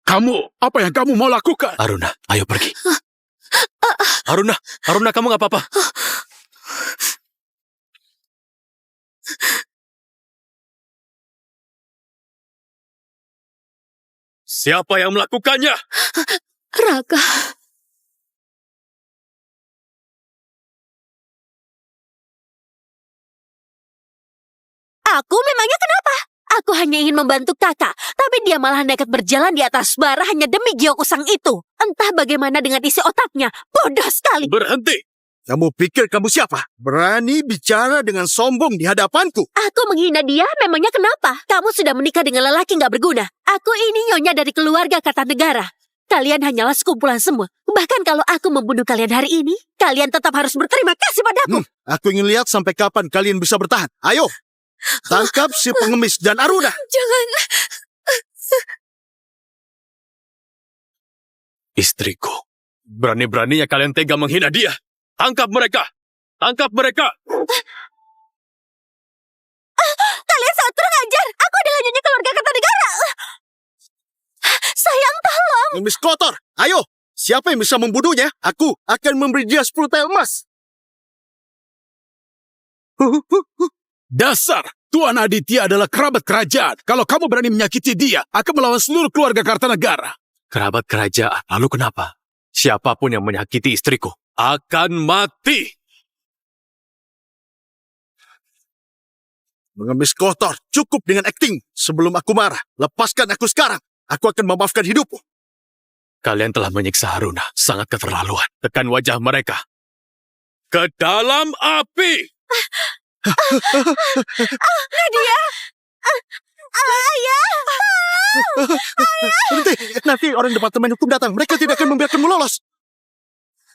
Speaker 3: Kamu, apa yang kamu mau lakukan?
Speaker 1: Aruna, ayo pergi. Aruna, kamu nggak apa-apa. Siapa yang melakukannya?
Speaker 2: Raka,
Speaker 4: Aku memangnya kenapa? Aku hanya ingin membantu kakak, tapi dia malah nekat berjalan di atas bara hanya demi giok usang itu. Entah bagaimana dengan isi otaknya, bodoh sekali.
Speaker 1: Berhenti.
Speaker 10: Kamu pikir kamu siapa? Berani bicara dengan sombong di hadapanku?
Speaker 4: Aku menghina dia, memangnya kenapa? Kamu sudah menikah dengan lelaki nggak berguna. Aku ini nyonya dari keluarga Kartanegara. Kalian hanyalah sekumpulan semua. Bahkan kalau aku membunuh kalian hari ini, kalian tetap harus berterima kasih padaku.
Speaker 10: Aku ingin lihat sampai kapan kalian bisa bertahan. Ayo, tangkap si pengemis dan Aruna.
Speaker 2: Jangan.
Speaker 1: Istriku. Berani-beraninya kalian tega menghina dia. Tangkap mereka! Tangkap mereka!
Speaker 4: Kalian sangat kurang ajar. Aku adalah nyonya keluarga Kertanegara. Sayang, tolong.
Speaker 10: Pengemis kotor, ayo. Siapa yang bisa membunuhnya? Aku akan memberi dia 10 tel emas.
Speaker 3: Dasar, Tuan Aditya adalah kerabat kerajaan. Kalau kamu berani menyakiti dia, akan melawan seluruh keluarga Kartanegara.
Speaker 1: Kerabat kerajaan, lalu kenapa? Siapapun yang menyakiti istriku akan mati.
Speaker 10: Pengemis kotor, cukup dengan akting. Sebelum aku marah, lepaskan aku sekarang. Aku akan memaafkan hidupmu.
Speaker 1: Kalian telah menyiksa Haruna, sangat keterlaluan. Tekan wajah mereka. Ke dalam api!
Speaker 4: Nadia. Ayah.
Speaker 10: Berhenti, nanti orang departemen hukum datang. Mereka tidak akan membiarkanmu lolos.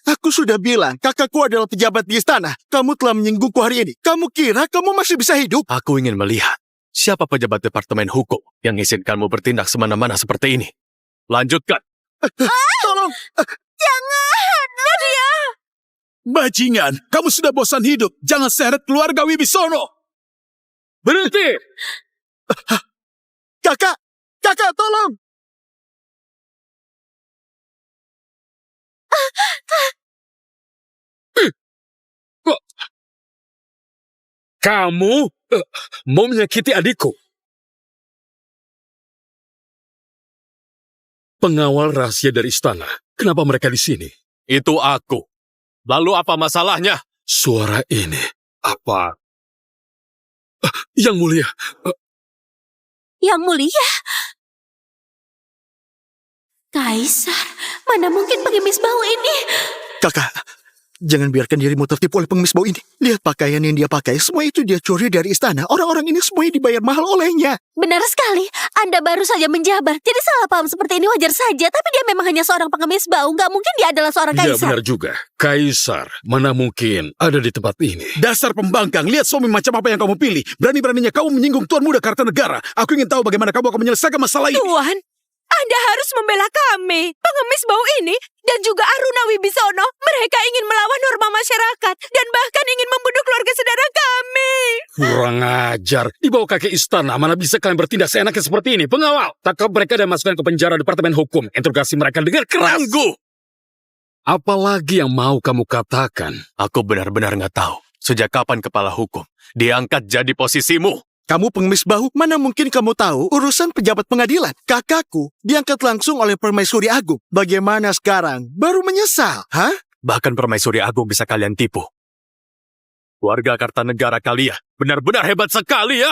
Speaker 10: Aku sudah bilang, kakakku adalah pejabat di istana. Kamu telah menyinggungku hari ini. Kamu kira kamu masih bisa hidup?
Speaker 1: Aku ingin melihat siapa pejabat departemen hukum yang mengizinkanmu bertindak semena-mana seperti ini. Lanjutkan.
Speaker 10: Tolong.
Speaker 4: Jangan, Nadia.
Speaker 3: Bajingan, kamu sudah bosan hidup. Jangan seret keluarga Wibisono.
Speaker 1: Berhenti!
Speaker 10: Kakak, tolong.
Speaker 9: Kamu mau menyakiti adikku? Pengawal rahasia dari istana. Kenapa mereka di sini?
Speaker 1: Itu aku. Lalu apa masalahnya?
Speaker 9: Suara ini apa? Yang mulia.
Speaker 4: Yang mulia. Kaisar, mana mungkin pengemis bau ini?
Speaker 10: Kakak, jangan biarkan dirimu tertipu oleh pengemis bau ini. Lihat pakaian yang dia pakai. Semua itu dia curi dari istana. Orang-orang ini semuanya dibayar mahal olehnya.
Speaker 4: Benar sekali. Anda baru saja menjabar. Jadi salah paham seperti ini wajar saja. Tapi dia memang hanya seorang pengemis bau. Nggak mungkin dia adalah seorang
Speaker 9: Ya
Speaker 4: kaisar.
Speaker 9: benar juga. Kaisar, mana mungkin ada di tempat ini.
Speaker 3: Dasar pembangkang, lihat suami macam apa yang kamu pilih. Berani-beraninya kamu menyinggung Tuan Muda Kartanegara. Aku ingin tahu bagaimana kamu akan menyelesaikan masalah ini.
Speaker 7: Tuan, Anda harus membela kami. Pengemis bau ini dan juga Aruna Wibisono. Mereka ingin melawan norma masyarakat dan bahkan ingin membunuh keluarga saudara kami.
Speaker 9: Kurang ajar. Di bawah kaki istana, mana bisa kalian bertindak seenaknya seperti ini? Pengawal, tangkap mereka dan masukkan ke penjara departemen hukum. Interogasi mereka dengan keras.
Speaker 1: Tunggu!
Speaker 9: Apalagi yang mau kamu katakan?
Speaker 1: Aku benar-benar nggak tahu. Sejak kapan kepala hukum diangkat jadi posisimu?
Speaker 10: Kamu pengemis bahu, mana mungkin kamu tahu urusan pejabat pengadilan? Kakakku diangkat langsung oleh Permaisuri Agung. Bagaimana sekarang? Baru menyesal, hah?
Speaker 1: Bahkan Permaisuri Agung bisa kalian tipu. Warga Kartanegara kalian benar-benar hebat sekali ya.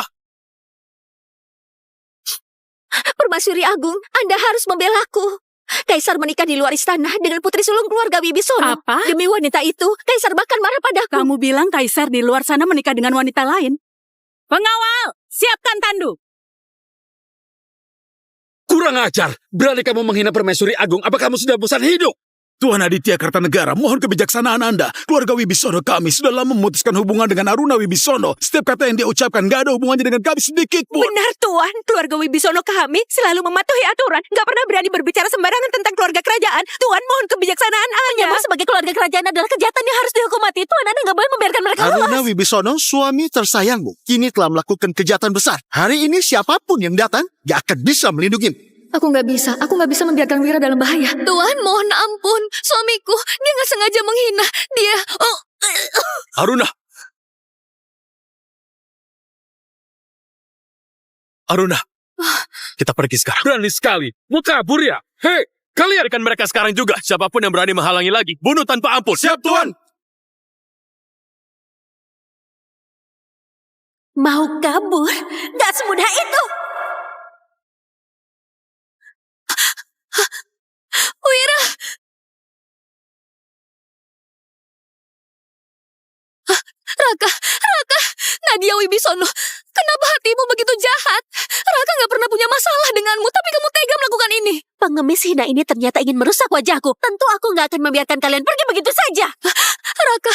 Speaker 4: Permaisuri Agung, Anda harus membelaku. Kaisar menikah di luar istana dengan putri sulung keluarga Wibisono.
Speaker 7: Apa?
Speaker 4: Demi wanita itu, Kaisar bahkan marah padaku.
Speaker 7: Kamu bilang Kaisar di luar sana menikah dengan wanita lain. Pengawal, siapkan tandu.
Speaker 9: Kurang ajar. Berani kamu menghina Permaisuri Agung. Apa kamu sudah bosan hidup?
Speaker 3: Tuan Aditya Kartanegara, mohon kebijaksanaan Anda. Keluarga Wibisono kami sudah lama memutuskan hubungan dengan Aruna Wibisono. Setiap kata yang dia ucapkan gak ada hubungannya dengan kami sedikit pun.
Speaker 7: Benar, Tuan. Keluarga Wibisono kami selalu mematuhi aturan. Gak pernah berani berbicara sembarangan tentang keluarga kerajaan. Tuan, mohon kebijaksanaan Anda.
Speaker 4: Menyamar sebagai keluarga kerajaan adalah kejahatan yang harus dihukum mati. Tuan, Anda nggak boleh membiarkan mereka lolos.
Speaker 10: Aruna Wibisono, suami tersayangmu, kini telah melakukan kejahatan besar. Hari ini siapapun yang datang, gak akan bisa melindungimu.
Speaker 2: Aku nggak bisa membiarkan Wira dalam bahaya. Tuhan, mohon ampun. Suamiku, dia nggak sengaja menghina. Dia...
Speaker 1: Aruna! Aruna! Kita pergi sekarang.
Speaker 9: Berani sekali. Mau kabur ya? Hei, kalian.
Speaker 1: Biarkan mereka sekarang juga. Siapapun yang berani menghalangi lagi, bunuh tanpa ampun.
Speaker 3: Siap, Tuan!
Speaker 4: Mau kabur? Gak semudah itu.
Speaker 2: Wira! Raka! Nadia Wibisono, kenapa hatimu begitu jahat? Raka nggak pernah punya masalah denganmu, tapi kamu tega melakukan ini.
Speaker 4: Pengemis hina ini ternyata ingin merusak wajahku. Tentu aku nggak akan membiarkan kalian pergi begitu saja.
Speaker 2: Raka,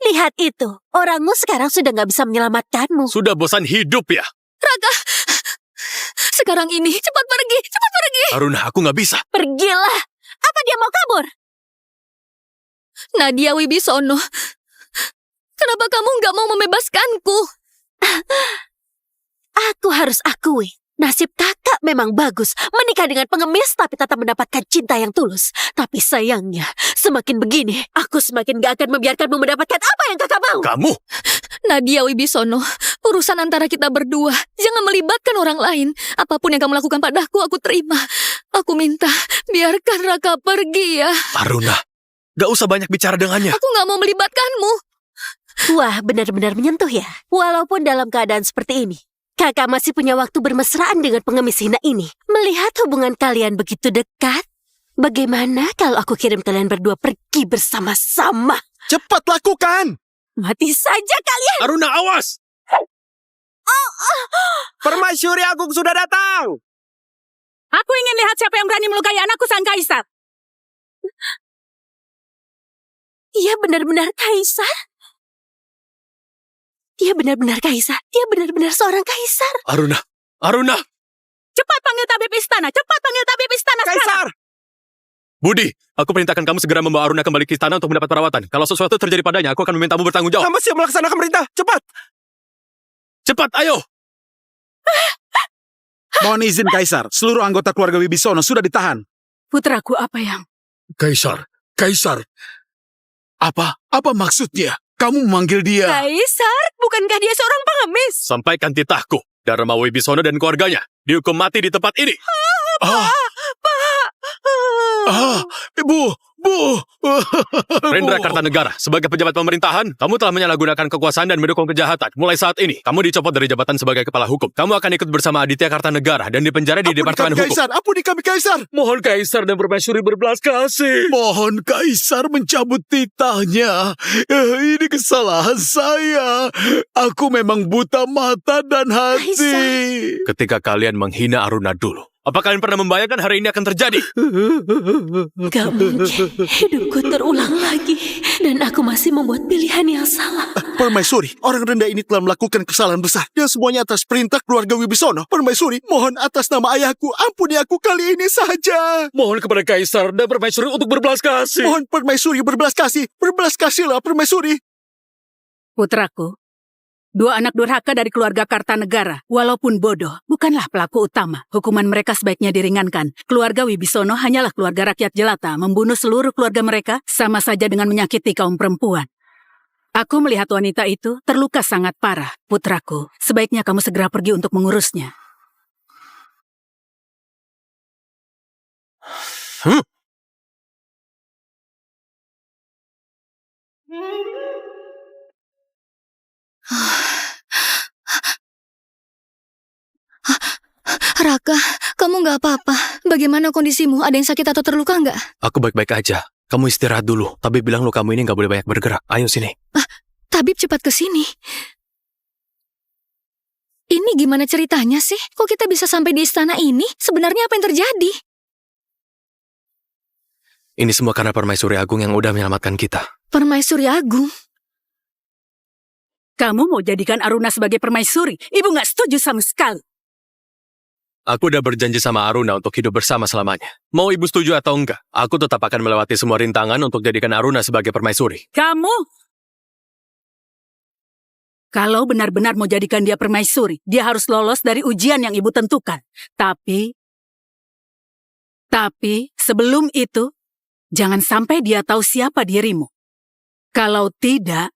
Speaker 4: Lihat itu, orangmu sekarang sudah nggak bisa menyelamatkanmu.
Speaker 1: Sudah bosan hidup ya?
Speaker 2: Raka, sekarang ini cepat pergi, cepat pergi.
Speaker 1: Aruna, aku nggak bisa.
Speaker 4: Pergilah. Apa dia mau kabur?
Speaker 2: Nadia Wibisono, kenapa kamu nggak mau membebaskanku?
Speaker 4: Aku harus akui, nasib kakak memang bagus. Menikah dengan pengemis tapi tetap mendapatkan cinta yang tulus. Tapi sayangnya, semakin begini, aku semakin gak akan membiarkanmu mendapatkan apa yang kakak mau.
Speaker 1: Kamu?
Speaker 2: Nadia Wibisono, urusan antara kita berdua. Jangan melibatkan orang lain. Apapun yang kamu lakukan padaku, aku terima. Aku minta, biarkan Raka pergi ya.
Speaker 1: Aruna, gak usah banyak bicara dengannya.
Speaker 2: Aku gak mau melibatkanmu.
Speaker 4: Wah, benar-benar menyentuh ya. Walaupun dalam keadaan seperti ini, kakak masih punya waktu bermesraan dengan pengemis hina ini. Melihat hubungan kalian begitu dekat, bagaimana kalau aku kirim kalian berdua pergi bersama-sama?
Speaker 10: Cepat lakukan!
Speaker 4: Mati saja kalian!
Speaker 1: Aruna, awas!
Speaker 6: Permaisuri Agung sudah datang.
Speaker 7: Aku ingin lihat siapa yang berani melukai anakku Sang Kaisar.
Speaker 4: Dia benar-benar kaisar? Dia benar-benar kaisar? Dia benar-benar seorang kaisar?
Speaker 1: Aruna, Aruna!
Speaker 7: Cepat panggil tabib istana, cepat panggil tabib istana sekarang.
Speaker 6: Kaisar!
Speaker 1: Budi, aku perintahkan kamu segera membawa Aruna kembali ke istana untuk mendapat perawatan. Kalau sesuatu terjadi padanya, aku akan memintamu bertanggung jawab.
Speaker 6: Hamba siap melaksanakan perintah. Cepat!
Speaker 1: Cepat, ayo!
Speaker 3: Mohon izin Kaisar, seluruh anggota keluarga Wibisono sudah ditahan.
Speaker 7: Putraku, apa yang...
Speaker 3: Kaisar, apa maksudnya? Kamu memanggil dia?
Speaker 7: Kaisar? Bukankah dia seorang pengemis?
Speaker 1: Sampaikan titahku. Dharma Wibisono dan keluarganya dihukum mati di tempat ini.
Speaker 3: Bu.
Speaker 1: Rendra Kartanegara, sebagai pejabat pemerintahan, kamu telah menyalahgunakan kekuasaan dan mendukung kejahatan. Mulai saat ini, kamu dicopot dari jabatan sebagai kepala hukum. Kamu akan ikut bersama Aditya Kartanegara dan dipenjara di Departemen Hukum.
Speaker 3: Ampuni kami Kaisar.
Speaker 9: Mohon Kaisar dan Permaisuri berbelas kasih.
Speaker 3: Mohon Kaisar mencabut titahnya. Ini kesalahan saya. Aku memang buta mata dan hati.
Speaker 1: Ketika kalian menghina Aruna dulu, apa kalian pernah membayangkan hari ini akan terjadi?
Speaker 4: Gak mungkin hidupku terulang lagi. Dan aku masih membuat pilihan yang salah.
Speaker 10: Permaisuri, orang rendah ini telah melakukan kesalahan besar. Dan semuanya atas perintah keluarga Wibisono. Permaisuri, mohon atas nama ayahku, ampuni aku kali ini saja.
Speaker 9: Mohon kepada Kaisar dan Permaisuri untuk berbelas kasih.
Speaker 10: Mohon Permaisuri berbelas kasih. Berbelas kasihlah Permaisuri.
Speaker 7: Putraku, dua anak durhaka dari keluarga Kartanegara, walaupun bodoh, bukanlah pelaku utama. Hukuman mereka sebaiknya diringankan. Keluarga Wibisono hanyalah keluarga rakyat jelata. Membunuh seluruh keluarga mereka sama saja dengan menyakiti kaum perempuan. Aku melihat wanita itu terluka sangat parah. Putraku, sebaiknya kamu segera pergi untuk mengurusnya.
Speaker 2: Raka, kamu nggak apa-apa. Bagaimana kondisimu? Ada yang sakit atau terluka nggak?
Speaker 8: Aku baik-baik aja. Kamu istirahat dulu. Tabib bilang lukamu ini nggak boleh banyak bergerak. Ayo sini.
Speaker 2: Tabib cepat ke sini. Ini gimana ceritanya sih? Kok kita bisa sampai di istana ini? Sebenarnya apa yang terjadi?
Speaker 8: Ini semua karena Permaisuri Agung yang udah menyelamatkan kita.
Speaker 2: Permaisuri Agung?
Speaker 7: Kamu mau jadikan Aruna sebagai permaisuri? Ibu nggak setuju sama sekali.
Speaker 1: Aku udah berjanji sama Aruna untuk hidup bersama selamanya. Mau ibu setuju atau enggak, aku tetap akan melewati semua rintangan untuk jadikan Aruna sebagai permaisuri.
Speaker 7: Kamu? Kalau benar-benar mau jadikan dia permaisuri, dia harus lolos dari ujian yang ibu tentukan. Tapi sebelum itu, jangan sampai dia tahu siapa dirimu. Kalau tidak,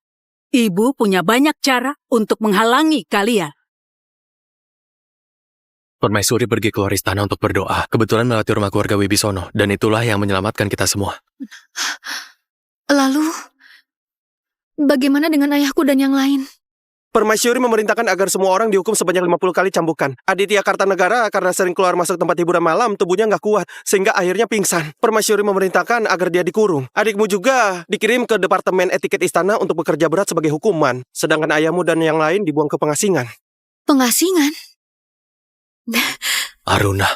Speaker 7: ibu punya banyak cara untuk menghalangi kalian.
Speaker 8: Permaisuri pergi keluar istana untuk berdoa. Kebetulan melewati rumah keluarga Wibisono. Dan itulah yang menyelamatkan kita semua.
Speaker 2: Lalu, bagaimana dengan ayahku dan yang lain?
Speaker 6: Permaisuri memerintahkan agar semua orang dihukum sebanyak 50 kali cambukan. Aditya Kartanegara karena sering keluar masuk tempat hiburan malam, tubuhnya nggak kuat, sehingga akhirnya pingsan. Permaisuri memerintahkan agar dia dikurung. Adikmu juga dikirim ke Departemen Etiket Istana untuk bekerja berat sebagai hukuman. Sedangkan ayahmu dan yang lain dibuang ke pengasingan.
Speaker 2: Pengasingan?
Speaker 8: Aruna,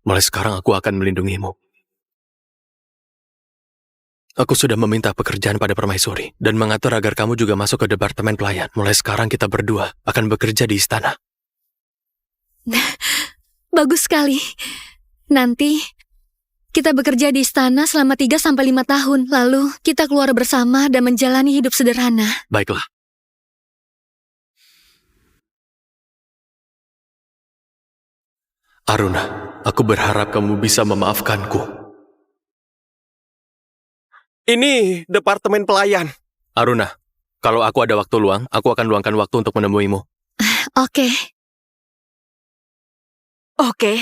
Speaker 8: mulai sekarang aku akan melindungimu. Aku sudah meminta pekerjaan pada Permaisuri dan mengatur agar kamu juga masuk ke departemen pelayan. Mulai sekarang kita berdua akan bekerja di istana.
Speaker 2: Bagus sekali. Nanti kita bekerja di istana selama 3-5 tahun. Lalu kita keluar bersama dan menjalani hidup sederhana.
Speaker 8: Baiklah. Aruna, aku berharap kamu bisa memaafkanku.
Speaker 6: Ini Departemen Pelayan.
Speaker 8: Aruna, kalau aku ada waktu luang, aku akan luangkan waktu untuk menemuimu.
Speaker 2: Oke.
Speaker 7: Oke.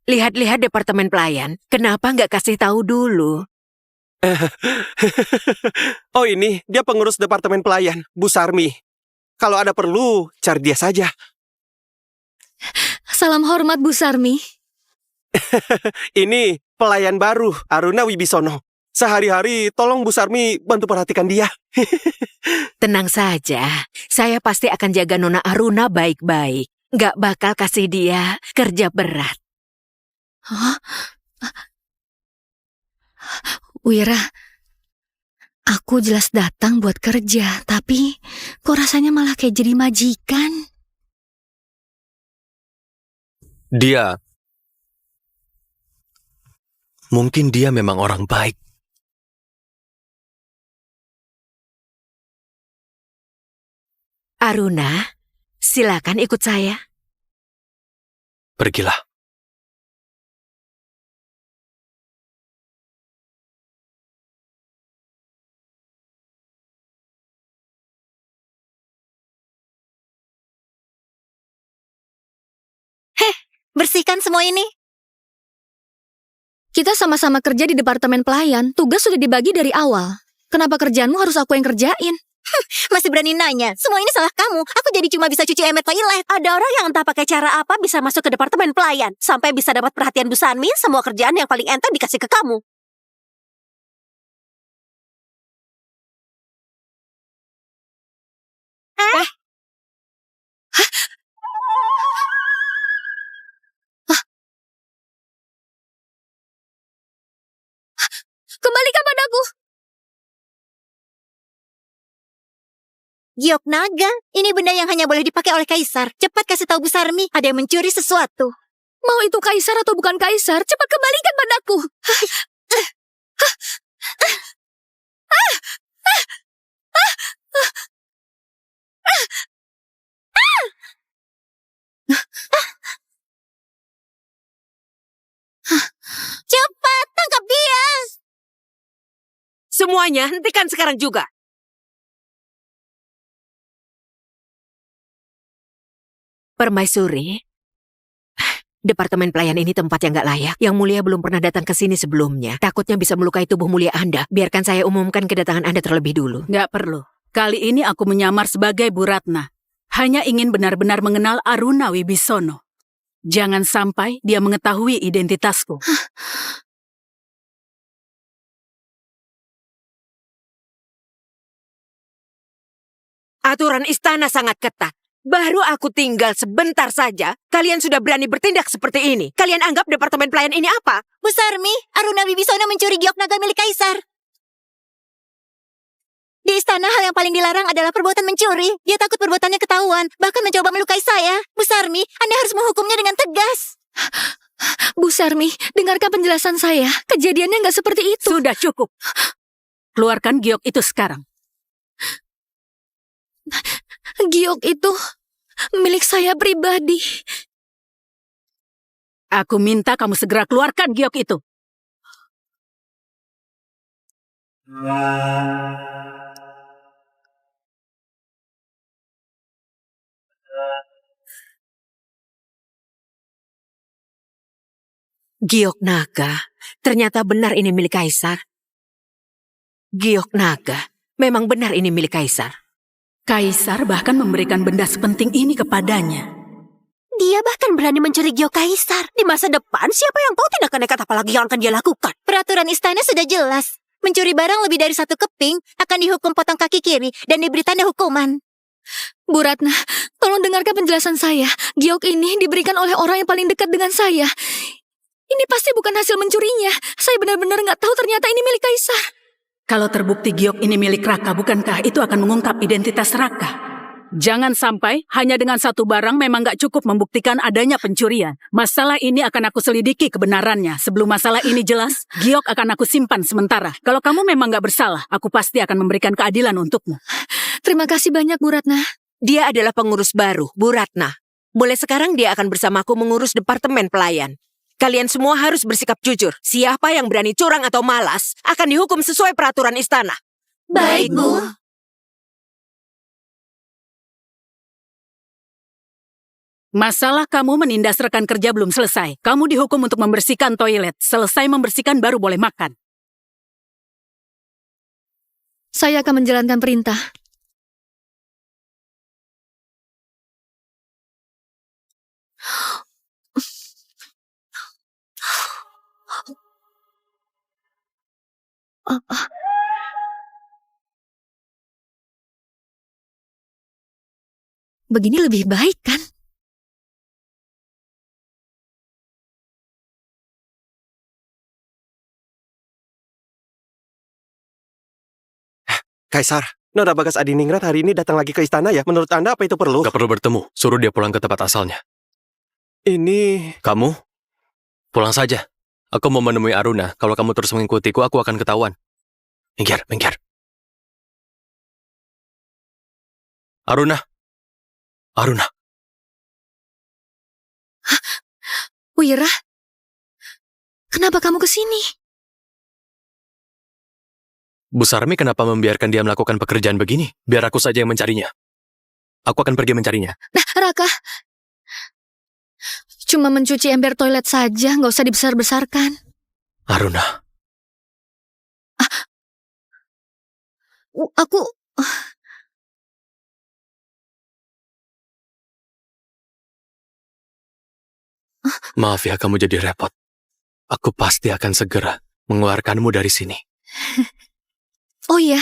Speaker 7: Lihat-lihat departemen pelayan. Kenapa nggak kasih tahu dulu?
Speaker 6: Oh ini, dia pengurus Departemen Pelayan, Bu Sarmi. Kalau ada perlu, cari dia saja.
Speaker 2: Salam hormat Bu Sarmi.
Speaker 6: Ini pelayan baru, Aruna Wibisono. Sehari-hari tolong Bu Sarmi bantu perhatikan dia.
Speaker 7: Tenang saja, saya pasti akan jaga Nona Aruna baik-baik. Nggak bakal kasih dia kerja berat.
Speaker 2: Hah? Wira, aku jelas datang buat kerja, tapi kok rasanya malah kayak jadi majikan?
Speaker 8: Mungkin dia memang orang baik.
Speaker 7: Aruna, silakan ikut saya.
Speaker 8: Pergilah.
Speaker 5: Bersihkan semua ini.
Speaker 2: Kita sama-sama kerja di departemen pelayan, tugas sudah dibagi dari awal. Kenapa kerjaanmu harus aku yang kerjain?
Speaker 5: Masih berani nanya. Semua ini salah kamu. Aku jadi cuma bisa cuci ember toilet.
Speaker 4: Ada orang yang entah pakai cara apa bisa masuk ke departemen pelayan. Sampai bisa dapat perhatian Bu Sanmi, semua kerjaan yang paling enteng dikasih ke kamu.
Speaker 2: Kembalikan padaku!
Speaker 5: Giok naga. Ini benda yang hanya boleh dipakai oleh kaisar. Cepat kasih tahu Bu Sarmi. Ada yang mencuri sesuatu.
Speaker 2: Mau itu kaisar atau bukan kaisar, cepat kembalikan padaku!
Speaker 5: Cepat, tangkap dia.
Speaker 7: Semuanya hentikan sekarang juga. Permaisuri, departemen pelayan ini tempat yang nggak layak. Yang mulia belum pernah datang ke sini sebelumnya. Takutnya bisa melukai tubuh mulia Anda. Biarkan saya umumkan kedatangan Anda terlebih dulu.
Speaker 11: Nggak perlu. Kali ini aku menyamar sebagai Bu Ratna. Hanya ingin benar-benar mengenal Aruna Wibisono. Jangan sampai dia mengetahui identitasku.
Speaker 7: Aturan istana sangat ketat. Baru aku tinggal sebentar saja, kalian sudah berani bertindak seperti ini. Kalian anggap departemen pelayan ini apa?
Speaker 5: Bu Sarmi, Aruna Wibisono mencuri giok naga milik kaisar. Di istana hal yang paling dilarang adalah perbuatan mencuri. Dia takut perbuatannya ketahuan, bahkan mencoba melukai saya. Bu Sarmi, Anda harus menghukumnya dengan tegas.
Speaker 2: Bu Sarmi, dengarkan penjelasan saya. Kejadiannya nggak seperti itu.
Speaker 11: Sudah cukup. Keluarkan giok itu sekarang.
Speaker 2: Giok itu milik saya pribadi.
Speaker 11: Aku minta kamu segera keluarkan giok itu.
Speaker 7: Giok Naga, ternyata benar ini milik Kaisar. Giok Naga, memang benar ini milik Kaisar.
Speaker 11: Kaisar bahkan memberikan benda sepenting ini kepadanya.
Speaker 4: Dia bahkan berani mencuri giok Kaisar. Di masa depan, siapa yang tahu tindakan nekat apa lagi yang akan dia lakukan?
Speaker 5: Peraturan istana sudah jelas. Mencuri barang lebih dari 1 keping akan dihukum potong kaki kiri dan diberi tanda hukuman.
Speaker 2: Bu Ratna, tolong dengarkan penjelasan saya. Giok ini diberikan oleh orang yang paling dekat dengan saya. Ini pasti bukan hasil mencurinya. Saya benar-benar nggak tahu ternyata ini milik Kaisar.
Speaker 11: Kalau terbukti giok ini milik Raka, bukankah itu akan mengungkap identitas Raka? Jangan sampai hanya dengan satu barang memang nggak cukup membuktikan adanya pencurian. Masalah ini akan aku selidiki kebenarannya. Sebelum masalah ini jelas, giok akan aku simpan sementara. Kalau kamu memang nggak bersalah, aku pasti akan memberikan keadilan untukmu.
Speaker 2: Terima kasih banyak, Bu Ratna.
Speaker 7: Dia adalah pengurus baru, Bu Ratna. Mulai sekarang dia akan bersamaku mengurus departemen pelayan. Kalian semua harus bersikap jujur. Siapa yang berani curang atau malas akan dihukum sesuai peraturan istana.
Speaker 5: Baik, Bu.
Speaker 11: Masalah kamu menindas rekan kerja belum selesai. Kamu dihukum untuk membersihkan toilet. Selesai membersihkan baru boleh makan.
Speaker 2: Saya akan menjalankan perintah. Begini lebih baik, kan?
Speaker 6: Kaisar, Nona Bagas Adiningrat hari ini datang lagi ke istana ya? Menurut Anda apa itu perlu?
Speaker 8: Gak perlu bertemu, suruh dia pulang ke tempat asalnya.
Speaker 6: Ini...
Speaker 8: Kamu? Pulang saja. Aku mau menemui Aruna. Kalau kamu terus mengikutiku, aku akan ketahuan. Minggir, minggir. Aruna. Aruna.
Speaker 2: Wira, kenapa kamu ke sini?
Speaker 8: Bu Sarmi kenapa membiarkan dia melakukan pekerjaan begini? Biar aku saja yang mencarinya. Aku akan pergi mencarinya.
Speaker 2: Nah, Raka. Cuma mencuci ember toilet saja, nggak usah dibesar-besarkan.
Speaker 8: Aruna.
Speaker 2: Aku...
Speaker 8: Maaf ya kamu jadi repot. Aku pasti akan segera mengeluarkanmu dari sini.
Speaker 2: Oh iya,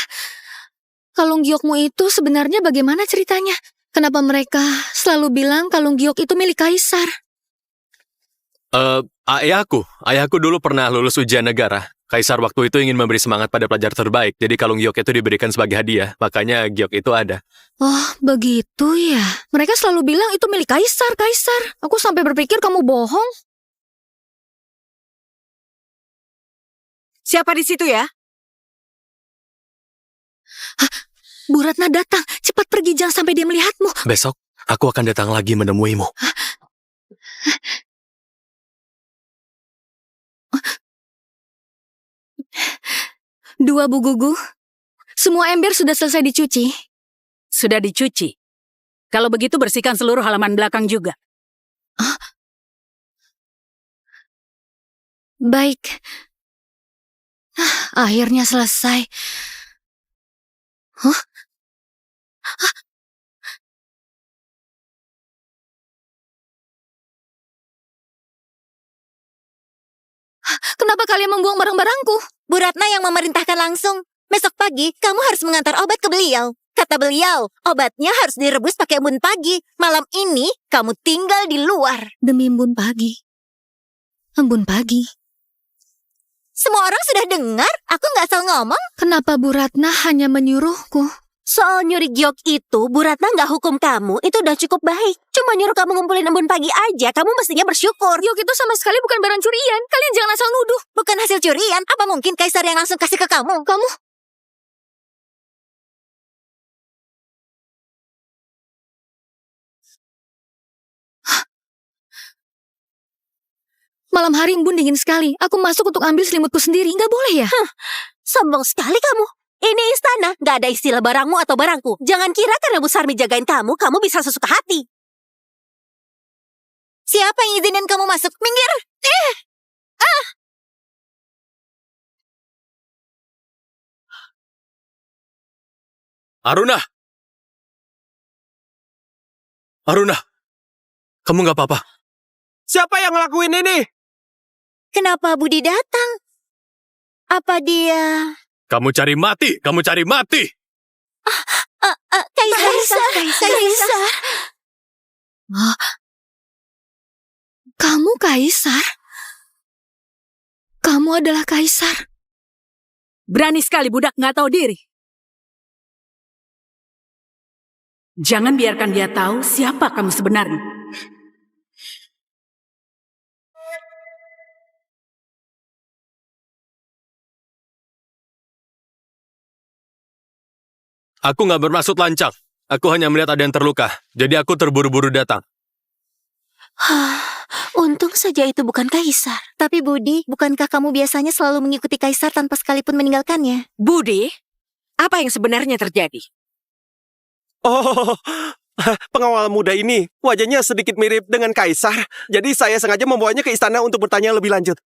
Speaker 2: kalung giokmu itu sebenarnya bagaimana ceritanya? Kenapa mereka selalu bilang kalung giok itu milik Kaisar?
Speaker 8: Ayahku dulu pernah lulus ujian negara. Kaisar waktu itu ingin memberi semangat pada pelajar terbaik, jadi kalung giok itu diberikan sebagai hadiah. Makanya giok itu ada.
Speaker 2: Oh, begitu ya. Mereka selalu bilang itu milik Kaisar. Aku sampai berpikir kamu bohong.
Speaker 7: Siapa di situ ya?
Speaker 2: Bu Ratna datang. Cepat pergi, jangan sampai dia melihatmu.
Speaker 8: Besok, aku akan datang lagi menemuimu.
Speaker 2: Dua, Bu Gugu. Semua ember sudah selesai dicuci.
Speaker 11: Sudah dicuci. Kalau begitu bersihkan seluruh halaman belakang juga.
Speaker 2: Baik. Akhirnya selesai. Hah? Kenapa kalian membuang barang-barangku?
Speaker 5: Bu Ratna yang memerintahkan langsung. Besok pagi, kamu harus mengantar obat ke beliau. Kata beliau, obatnya harus direbus pakai embun pagi. Malam ini, kamu tinggal di luar.
Speaker 2: Demi embun pagi. Embun pagi.
Speaker 5: Semua orang sudah dengar, aku nggak asal ngomong.
Speaker 2: Kenapa Bu Ratna hanya menyuruhku?
Speaker 4: Soal nyuri giok itu, Bu Ratna nggak hukum kamu. Itu udah cukup baik. Cuma nyuruh kamu ngumpulin embun pagi aja. Kamu mestinya bersyukur.
Speaker 2: Giok itu sama sekali bukan barang curian. Kalian jangan asal nuduh.
Speaker 5: Bukan hasil curian, apa mungkin Kaisar yang langsung kasih ke kamu?
Speaker 2: Kamu... Malam hari embun dingin sekali. Aku masuk untuk ambil selimutku sendiri. Nggak boleh ya?
Speaker 4: Sombong sekali kamu. Ini istana, nggak ada istilah barangmu atau barangku. Jangan kira karena Bu Sarmi jagain kamu bisa sesuka hati.
Speaker 5: Siapa yang izinin kamu masuk? Minggir!
Speaker 1: Aruna! Aruna! Kamu nggak apa-apa?
Speaker 6: Siapa yang ngelakuin ini?
Speaker 5: Kenapa Budi datang? Apa dia...
Speaker 1: Kamu cari mati! Kamu cari mati!
Speaker 5: Kaisar.
Speaker 2: Kamu kaisar? Kamu adalah kaisar?
Speaker 11: Berani sekali budak nggak tahu diri. Jangan biarkan dia tahu siapa kamu sebenarnya.
Speaker 1: Aku nggak bermaksud lancang. Aku hanya melihat ada yang terluka. Jadi aku terburu-buru datang.
Speaker 5: Untung saja itu bukan kaisar. Tapi Budi, bukankah kamu biasanya selalu mengikuti kaisar tanpa sekalipun meninggalkannya?
Speaker 7: Budi, apa yang sebenarnya terjadi?
Speaker 6: Oh, pengawal muda ini wajahnya sedikit mirip dengan kaisar. Jadi saya sengaja membawanya ke istana untuk bertanya lebih lanjut.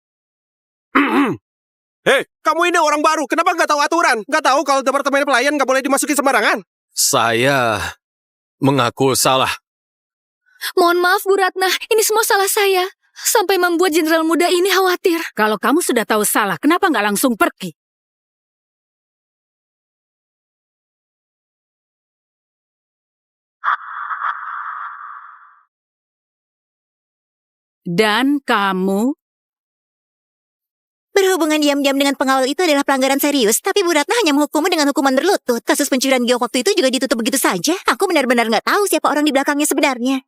Speaker 6: Hei, kamu ini orang baru. Kenapa nggak tahu aturan? Nggak tahu kalau departemen pelayan nggak boleh dimasuki sembarangan?
Speaker 1: Saya mengaku salah.
Speaker 2: Mohon maaf Bu Ratna, ini semua salah saya. Sampai membuat jenderal muda ini khawatir.
Speaker 11: Kalau kamu sudah tahu salah, kenapa nggak langsung pergi? Dan kamu...
Speaker 5: Berhubungan diam-diam dengan pengawal itu adalah pelanggaran serius, tapi Bu Ratna hanya menghukummu dengan hukuman berlutut. Kasus pencurian giok waktu itu juga ditutup begitu saja. Aku benar-benar nggak tahu siapa orang di belakangnya sebenarnya.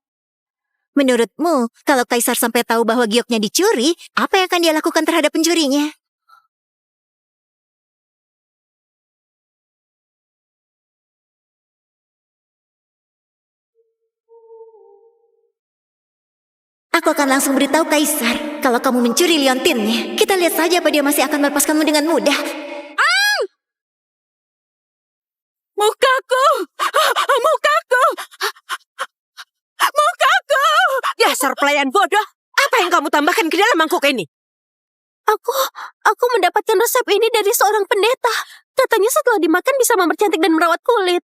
Speaker 5: Menurutmu, kalau Kaisar sampai tahu bahwa gioknya dicuri, apa yang akan dia lakukan terhadap pencurinya? Aku akan langsung beritahu Kaisar kalau kamu mencuri liontinnya. Kita lihat saja apa dia masih akan melepaskanmu dengan mudah.
Speaker 11: Mukaku! Mukaku! Mukaku!
Speaker 7: Dasar pelayan bodoh! Apa yang kamu tambahkan ke dalam mangkuk ini?
Speaker 4: Aku mendapatkan resep ini dari seorang pendeta. Katanya setelah dimakan bisa mempercantik dan merawat kulit.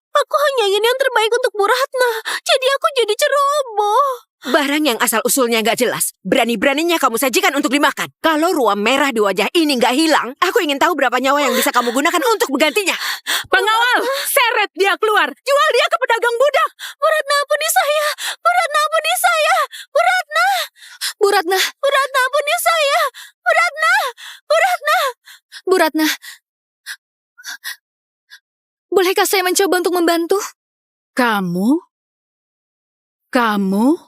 Speaker 4: Aku hanya ingin yang terbaik untuk Bu Ratna. Jadi aku jadi ceroboh.
Speaker 7: Barang yang asal-usulnya nggak jelas. Berani-beraninya kamu sajikan untuk dimakan. Kalau ruam merah di wajah ini nggak hilang, aku ingin tahu berapa nyawa yang bisa kamu gunakan untuk menggantinya.
Speaker 11: Pengawal, seret dia keluar. Jual dia ke pedagang budak.
Speaker 4: Bu Ratna, ampuni saya. Bu Ratna, ampuni saya. Bu Ratna.
Speaker 2: Bu Ratna,
Speaker 4: Bu Ratna, ampuni saya. Bu Ratna. Bu Ratna.
Speaker 2: Bu Ratna. Bolehkah saya mencoba untuk membantu?
Speaker 11: Kamu?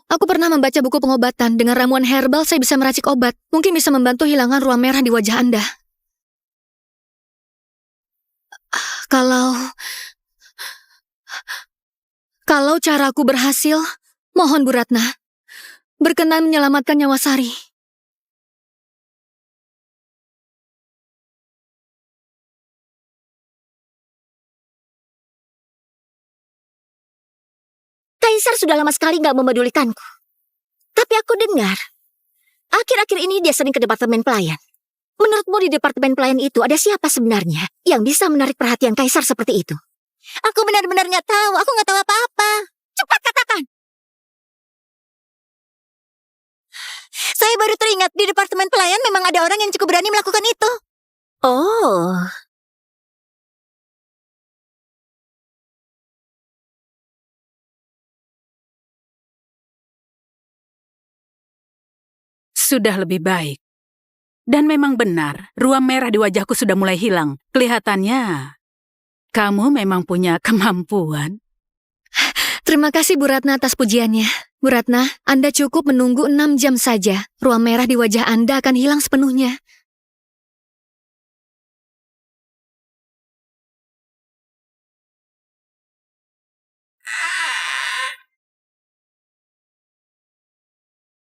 Speaker 2: Aku pernah membaca buku pengobatan. Dengan ramuan herbal saya bisa meracik obat. Mungkin bisa membantu hilangkan ruam merah di wajah Anda. Kalau caraku berhasil, mohon Bu Ratna, berkenan menyelamatkan nyawa Sari.
Speaker 5: Kaisar sudah lama sekali nggak memedulikanku. Tapi aku dengar, akhir-akhir ini dia sering ke departemen pelayan. Menurutmu di departemen pelayan itu ada siapa sebenarnya yang bisa menarik perhatian Kaisar seperti itu? Aku benar-benar nggak tahu. Aku nggak tahu apa-apa. Cepat katakan. Saya baru teringat di departemen pelayan memang ada orang yang cukup berani melakukan itu. Oh.
Speaker 11: Sudah lebih baik. Dan memang benar, ruam merah di wajahku sudah mulai hilang. Kelihatannya, kamu memang punya kemampuan.
Speaker 2: Terima kasih Bu Ratna atas pujiannya. Bu Ratna, Anda cukup menunggu 6 jam saja. Ruam merah di wajah Anda akan hilang sepenuhnya.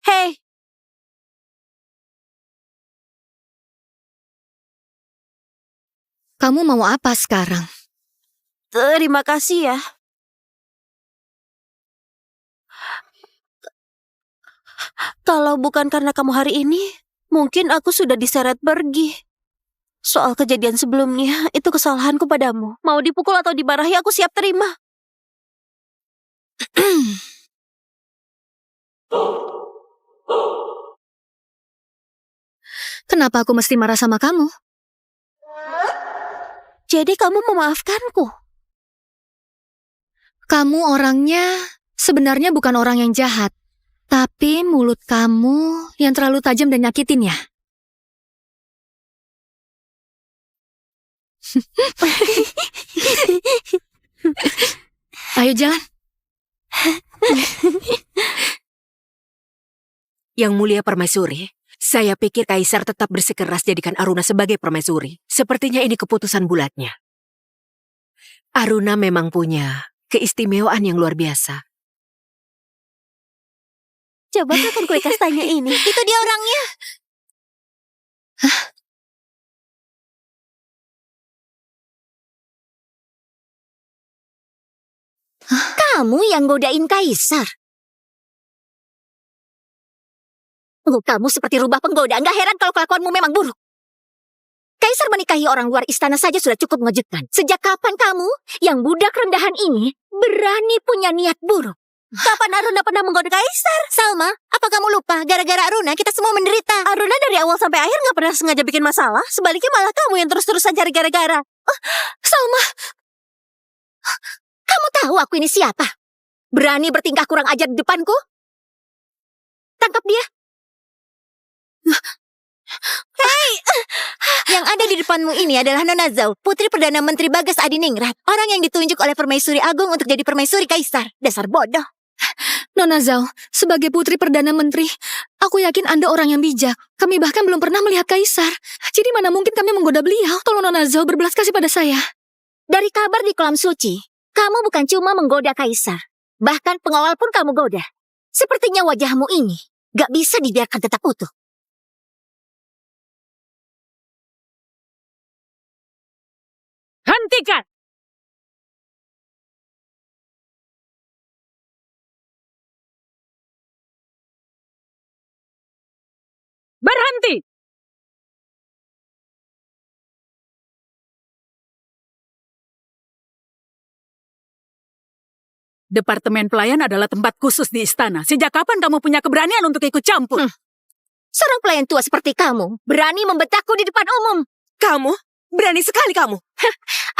Speaker 4: Hei,
Speaker 2: Kamu mau apa sekarang?
Speaker 4: terima kasih ya. Kalau bukan karena kamu hari ini, mungkin aku sudah diseret pergi. Soal kejadian sebelumnya, itu kesalahanku padamu. Mau dipukul atau dimarahi, aku siap terima.
Speaker 2: Kenapa aku mesti marah sama kamu?
Speaker 4: Jadi kamu memaafkanku?
Speaker 2: Kamu orangnya sebenarnya bukan orang yang jahat. Tapi mulut kamu yang terlalu tajam dan nyakitin ya. Ayo jalan.
Speaker 7: Yang Mulia Permaisuri, saya pikir Kaisar tetap bersikeras jadikan Aruna sebagai permaisuri. Sepertinya ini keputusan bulatnya. Aruna memang punya keistimewaan yang luar biasa.
Speaker 4: Coba makan kue kastanya ini. Itu dia orangnya.
Speaker 5: Kamu yang godain Kaisar. Oh, kamu seperti rubah penggoda. Nggak heran kalau kelakuanmu memang buruk. Kaisar menikahi orang luar istana saja sudah cukup mengejutkan. Sejak kapan kamu, yang budak rendahan ini, berani punya niat buruk?
Speaker 4: Kapan Aruna pernah menggoda Kaisar?
Speaker 5: Salma, apa kamu lupa? Gara-gara Aruna, kita semua menderita.
Speaker 4: Aruna dari awal sampai akhir nggak pernah sengaja bikin masalah. Sebaliknya malah kamu yang terus-terusan cari gara-gara.
Speaker 5: Salma, kamu tahu aku ini siapa? Berani bertingkah kurang ajar di depanku? Tangkap dia.
Speaker 4: Hei,
Speaker 5: Yang ada di depanmu ini adalah Nona Zhao, Putri Perdana Menteri Bagas Adiningrat. Orang yang ditunjuk oleh Permaisuri Agung untuk jadi Permaisuri Kaisar. Dasar bodoh.
Speaker 2: Nona Zhao, sebagai putri Perdana Menteri, aku yakin Anda orang yang bijak. Kami bahkan belum pernah melihat Kaisar. Jadi mana mungkin kami menggoda beliau? Tolong Nona Zhao berbelas kasih pada saya.
Speaker 5: Dari kabar di kolam suci, kamu bukan cuma menggoda Kaisar. Bahkan pengawal pun kamu goda. Sepertinya wajahmu ini gak bisa dibiarkan tetap utuh.
Speaker 11: Hentikan! Berhenti! Departemen pelayan adalah tempat khusus di istana. Sejak kapan kamu punya keberanian untuk ikut campur?
Speaker 5: Seorang pelayan tua seperti kamu berani membentakku di depan umum.
Speaker 7: Kamu? Berani sekali kamu.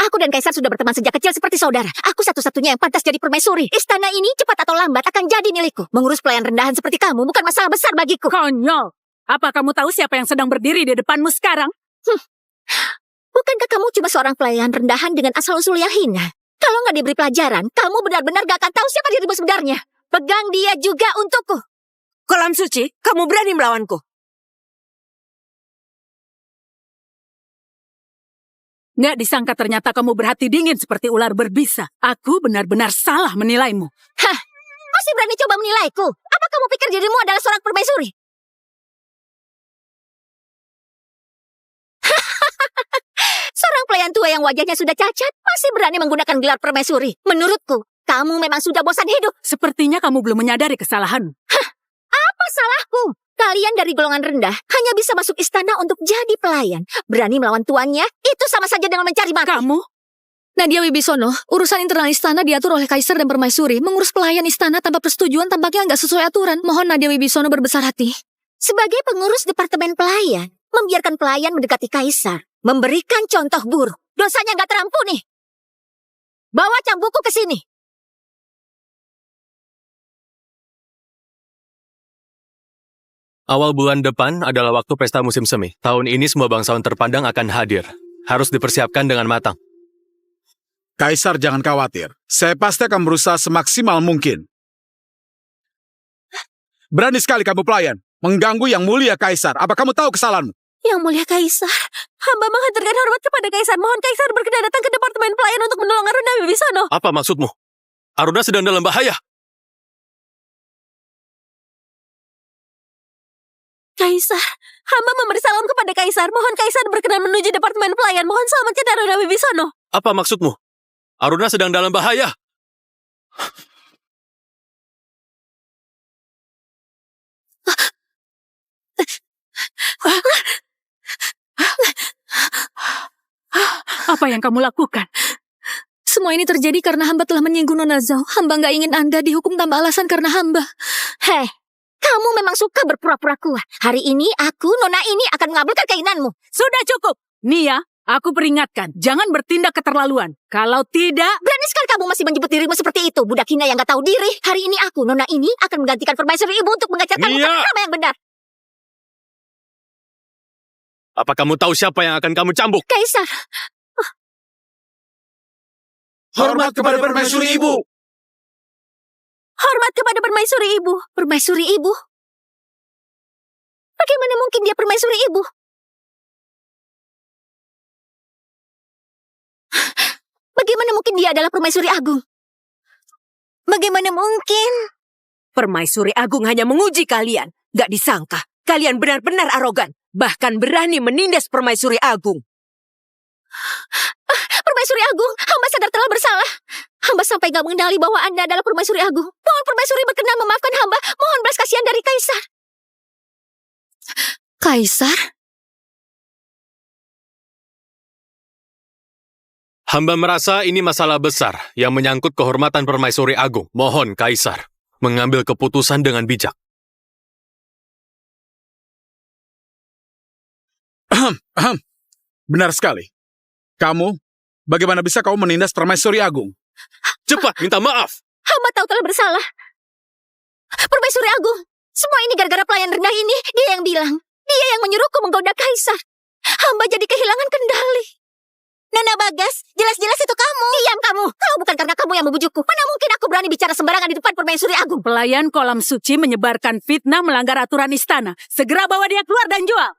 Speaker 5: Aku dan Kaisar sudah berteman sejak kecil seperti saudara. Aku satu-satunya yang pantas jadi permaisuri. Istana ini cepat atau lambat akan jadi milikku. Mengurus pelayan rendahan seperti kamu bukan masalah besar bagiku.
Speaker 11: Konyol! Apa kamu tahu siapa yang sedang berdiri di depanmu sekarang?
Speaker 5: Bukankah kamu cuma seorang pelayan rendahan dengan asal-usul yang hina? Kalau nggak diberi pelajaran, kamu benar-benar gak akan tahu siapa dirimu sebenarnya. Pegang dia juga untukku.
Speaker 7: Kolam suci, kamu berani melawanku.
Speaker 11: Nggak disangka ternyata kamu berhati dingin seperti ular berbisa. Aku benar-benar salah menilaimu.
Speaker 5: Hah, masih berani coba menilaiku? Apa kamu pikir dirimu adalah seorang permaisuri? Seorang pelayan tua yang wajahnya sudah cacat masih berani menggunakan gelar permaisuri. Menurutku, kamu memang sudah bosan hidup.
Speaker 11: Sepertinya kamu belum menyadari kesalahanmu.
Speaker 5: Apa salahku? Kalian dari golongan rendah hanya bisa masuk istana untuk jadi pelayan. Berani melawan tuannya, itu sama saja dengan mencari mati.
Speaker 11: Kamu?
Speaker 2: Nadia Wibisono, urusan internal istana diatur oleh Kaisar dan Permaisuri. Mengurus pelayan istana tanpa persetujuan tampaknya nggak sesuai aturan. Mohon Nadia Wibisono berbesar hati.
Speaker 5: Sebagai pengurus departemen pelayan, membiarkan pelayan mendekati Kaisar, memberikan contoh buruk. Dosanya nggak terampuni. Bawa cambukku ke sini.
Speaker 8: Awal bulan depan adalah waktu pesta musim semi. Tahun ini semua bangsawan terpandang akan hadir. Harus dipersiapkan dengan matang.
Speaker 3: Kaisar jangan khawatir. Saya pasti akan berusaha semaksimal mungkin. Berani sekali kamu pelayan. Mengganggu yang mulia Kaisar. Apa kamu tahu kesalahanmu?
Speaker 4: Yang mulia Kaisar, hamba menghaturkan hormat kepada Kaisar. Mohon Kaisar berkenan datang ke departemen pelayan untuk menolong Aruna Wibisono.
Speaker 8: Apa maksudmu? Aruna sedang dalam bahaya.
Speaker 4: Kaisar, hamba memberi salam kepada Kaisar. Mohon Kaisar berkenan menuju departemen pelayan. Mohon selamatkan Aruna Wibisono.
Speaker 8: Apa maksudmu? Aruna sedang dalam bahaya.
Speaker 11: Apa yang kamu lakukan?
Speaker 2: Semua ini terjadi karena hamba telah menyinggung Nona Zhao. Hamba nggak ingin Anda dihukum tanpa alasan karena hamba.
Speaker 5: Hei, kamu memang suka berpura-pura kuat. Hari ini aku, Nona ini akan mengabulkan keinginanmu.
Speaker 11: Sudah cukup. Nia, aku peringatkan, jangan bertindak keterlaluan. Kalau tidak...
Speaker 5: Berani sekali kamu masih menyebut dirimu seperti itu, budak hina yang gak tahu diri. Hari ini aku, Nona ini, akan menggantikan permaisuri ibu untuk mengajarkanmu
Speaker 1: Nia!
Speaker 5: tata krama yang benar.
Speaker 1: Apa kamu tahu siapa yang akan kamu cambuk?
Speaker 5: Kaisar,
Speaker 3: Hormat kepada permaisuri ibu.
Speaker 5: hormat kepada permaisuri ibu. Permaisuri ibu? Bagaimana mungkin dia permaisuri ibu? Bagaimana mungkin dia adalah permaisuri agung? Bagaimana mungkin?
Speaker 7: Permaisuri Agung hanya menguji kalian. Gak disangka, kalian benar-benar arogan. Bahkan berani menindas Permaisuri Agung.
Speaker 5: Permaisuri Agung, hamba sadar telah bersalah. Hamba sampai gak mengenali bahwa Anda adalah Permaisuri Agung. Mohon Permaisuri berkenan memaafkan hamba. Mohon belas kasihan dari Kaisar.
Speaker 2: Kaisar?
Speaker 1: Hamba merasa ini masalah besar yang menyangkut kehormatan Permaisuri Agung. Mohon Kaisar mengambil keputusan dengan bijak.
Speaker 3: Benar sekali. Kamu, bagaimana bisa kamu menindas permaisuri agung?
Speaker 1: Cepat minta maaf.
Speaker 5: Hamba tahu telah bersalah. Permaisuri Agung, semua ini gara-gara pelayan rendah ini. Dia yang bilang. Dia yang menyuruhku menggoda Kaisar. Hamba jadi kehilangan kendali. Nona Bagas, jelas-jelas itu kamu. Diam kamu. Tahu bukan karena kamu yang membujukku. Mana mungkin aku berani bicara sembarangan di depan Permaisuri Agung.
Speaker 11: Pelayan kolam suci menyebarkan fitnah melanggar aturan istana. Segera bawa dia keluar dan jual.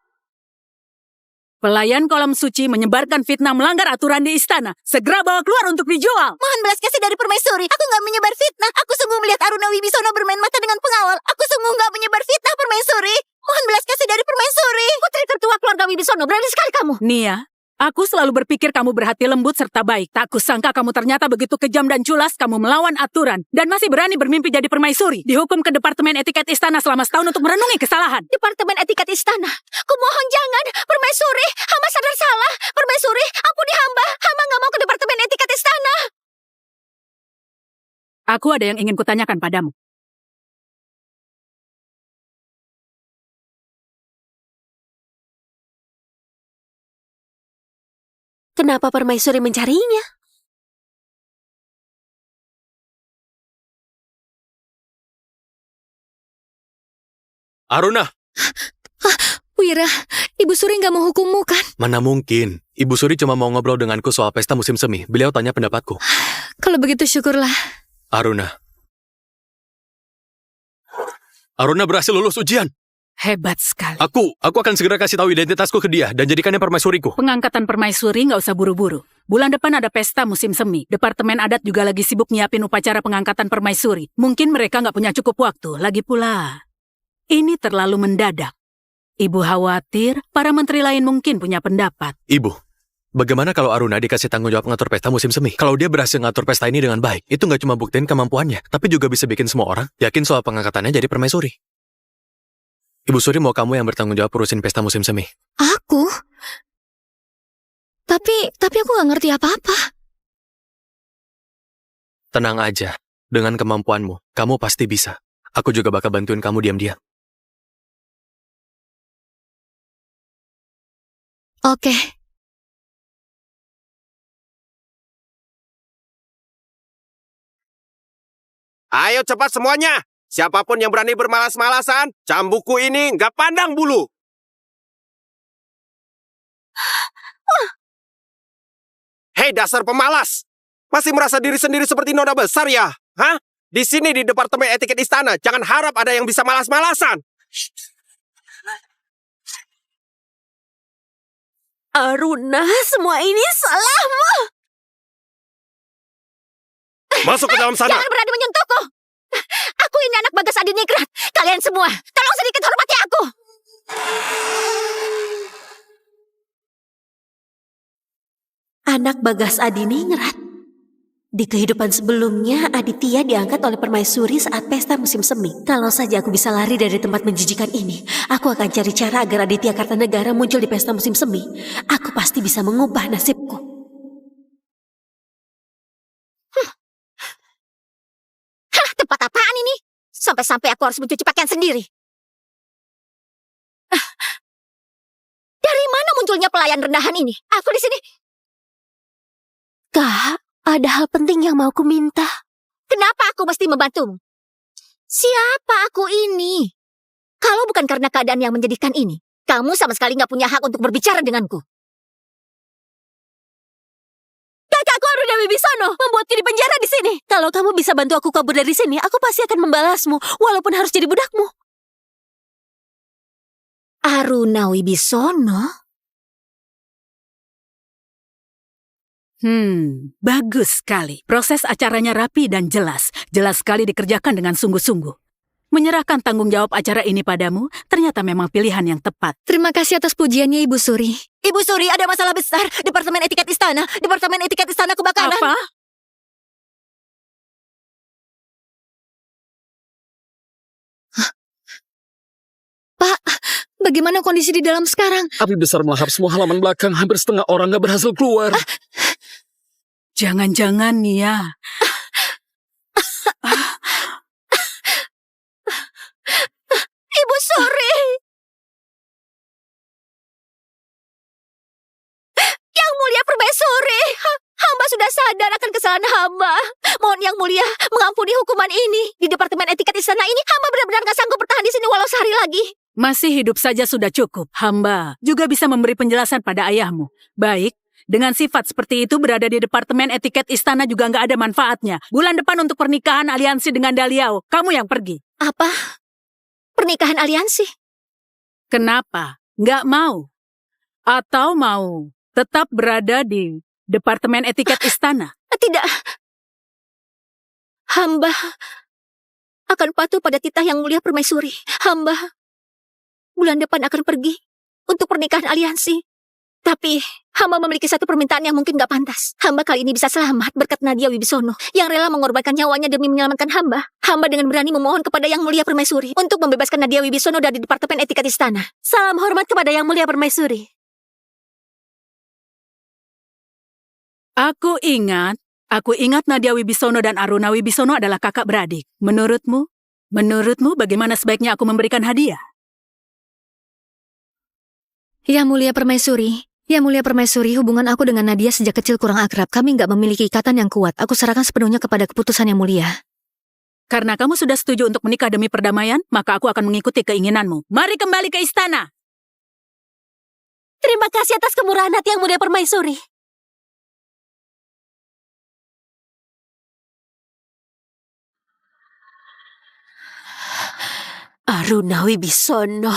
Speaker 11: Pelayan kolam suci menyebarkan fitnah melanggar aturan di istana. Segera bawa keluar untuk dijual.
Speaker 5: Mohon belas kasih dari Permaisuri. Aku nggak menyebar fitnah. Aku sungguh melihat Aruna Wibisono bermain mata dengan pengawal. Aku sungguh nggak menyebar fitnah, Permaisuri. Mohon belas kasih dari Permaisuri. Putri tertua keluarga Wibisono, berani sekali kamu.
Speaker 11: Nia, aku selalu berpikir kamu berhati lembut serta baik. Tak kusangka kamu ternyata begitu kejam dan culas. Kamu melawan aturan dan masih berani bermimpi jadi permaisuri. Dihukum ke Departemen Etiket Istana selama setahun untuk merenungi kesalahan.
Speaker 5: Departemen Etiket Istana. Kumohon jangan, Permaisuri. Hamba sadar salah. Permaisuri, ampuni hamba. Hamba nggak mau ke Departemen Etiket Istana.
Speaker 11: Aku ada yang ingin kutanyakan padamu.
Speaker 4: Kenapa Permaisuri mencarinya?
Speaker 1: Aruna,
Speaker 2: Wira, Ibu Suri nggak mau hukummu kan?
Speaker 1: mana mungkin. Ibu Suri cuma mau ngobrol denganku soal pesta musim semi. Beliau tanya pendapatku.
Speaker 2: Kalau begitu syukurlah.
Speaker 1: Aruna. Aruna berhasil lulus ujian.
Speaker 11: Hebat sekali.
Speaker 1: Aku akan segera kasih tahu identitasku ke dia dan jadikannya permaisuriku.
Speaker 11: Pengangkatan permaisuri nggak usah buru-buru. Bulan depan ada pesta musim semi. Departemen adat juga lagi sibuk nyiapin upacara pengangkatan permaisuri. Mungkin mereka nggak punya cukup waktu. Lagi pula, ini terlalu mendadak. Ibu khawatir para menteri lain mungkin punya pendapat.
Speaker 1: Ibu, bagaimana kalau Aruna dikasih tanggung jawab ngatur pesta musim semi? Kalau dia berhasil ngatur pesta ini dengan baik, itu nggak cuma buktiin kemampuannya, tapi juga bisa bikin semua orang yakin soal pengangkatannya jadi permaisuri. Ibu Suri mau kamu yang bertanggung jawab urusin pesta musim semi.
Speaker 2: Aku? Tapi aku nggak ngerti apa-apa.
Speaker 1: Tenang aja, dengan kemampuanmu, kamu pasti bisa. Aku juga bakal bantuin kamu diam-diam.
Speaker 2: Oke.
Speaker 6: Ayo cepat semuanya. Siapapun yang berani bermalas-malasan, cambukku ini nggak pandang bulu. Hei dasar pemalas. Masih merasa diri sendiri seperti nona besar ya? Hah? Di sini di Departemen Etiket Istana, jangan harap ada yang bisa malas-malasan.
Speaker 4: Aruna, semua ini salahmu.
Speaker 6: Masuk ke dalam sana.
Speaker 5: Jangan berani menyentuhku. Aku ini anak Bagas Adiningrat. Kalian semua, tolong sedikit hormati aku.
Speaker 4: Anak Bagas Adiningrat? Di kehidupan sebelumnya, Aditya diangkat oleh permaisuri saat pesta musim semi. Kalau saja aku bisa lari dari tempat menjijikan ini, aku akan cari cara agar Aditya Kartanegara muncul di pesta musim semi. Aku pasti bisa mengubah nasibku.
Speaker 5: Hah, tempat apaan ini? Sampai-sampai aku harus mencuci pakaian sendiri. Dari mana munculnya pelayan rendahan ini? Aku di sini.
Speaker 4: Kak, ada hal penting yang mau ku minta.
Speaker 5: Kenapa aku mesti membantumu? Siapa aku ini? Kalau bukan karena keadaan yang menjadikan ini, kamu sama sekali nggak punya hak untuk berbicara denganku.
Speaker 4: Kakakku Aruna Wibisono membuatku di penjara di sini. Kalau kamu bisa bantu aku kabur dari sini, aku pasti akan membalasmu, walaupun harus jadi budakmu.
Speaker 5: Aruna Wibisono?
Speaker 11: Bagus sekali. Proses acaranya rapi dan jelas. Jelas sekali dikerjakan dengan sungguh-sungguh. Menyerahkan tanggung jawab acara ini padamu ternyata memang pilihan yang tepat.
Speaker 2: Terima kasih atas pujiannya, Ibu Suri.
Speaker 5: Ibu Suri, ada masalah besar. Departemen Etiket Istana kebakaran.
Speaker 11: Apa?
Speaker 2: Pak, bagaimana kondisi di dalam sekarang?
Speaker 9: Api besar melahap semua halaman belakang. Hampir setengah orang gak berhasil keluar.
Speaker 11: Jangan-jangan Nia.
Speaker 5: Ibu Suri. Yang Mulia Permaisuri, hamba sudah sadar akan kesalahan hamba. Mohon Yang Mulia mengampuni hukuman ini. Di Departemen Etiket Istana ini, hamba benar-benar gak sanggup bertahan di sini walau sehari lagi.
Speaker 11: Masih hidup saja sudah cukup. Hamba juga bisa memberi penjelasan pada ayahmu. Baik, dengan sifat seperti itu berada di Departemen Etiket Istana juga nggak ada manfaatnya. Bulan depan untuk pernikahan aliansi dengan Daliao, kamu yang pergi.
Speaker 5: Apa? Pernikahan aliansi?
Speaker 11: Kenapa? Nggak mau? Atau mau tetap berada di Departemen Etiket Istana?
Speaker 5: Tidak. Hamba akan patuh pada titah Yang Mulia Permaisuri. Hamba bulan depan akan pergi untuk pernikahan aliansi. Tapi hamba memiliki satu permintaan yang mungkin gak pantas. Hamba kali ini bisa selamat berkat Nadia Wibisono yang rela mengorbankan nyawanya demi menyelamatkan hamba. Hamba dengan berani memohon kepada Yang Mulia Permaisuri untuk membebaskan Nadia Wibisono dari Departemen Etiket Istana.
Speaker 4: Salam hormat kepada Yang Mulia Permaisuri.
Speaker 11: Aku ingat Nadia Wibisono dan Aruna Wibisono adalah kakak beradik. Menurutmu bagaimana sebaiknya aku memberikan hadiah?
Speaker 2: Yang Mulia Permaisuri, hubungan aku dengan Nadia sejak kecil kurang akrab. Kami nggak memiliki ikatan yang kuat. Aku serahkan sepenuhnya kepada keputusan Yang Mulia.
Speaker 11: Karena kamu sudah setuju untuk menikah demi perdamaian, maka aku akan mengikuti keinginanmu. Mari kembali ke istana.
Speaker 4: Terima kasih atas kemurahan hati Yang Mulia Permaisuri. Aruna Wibisono,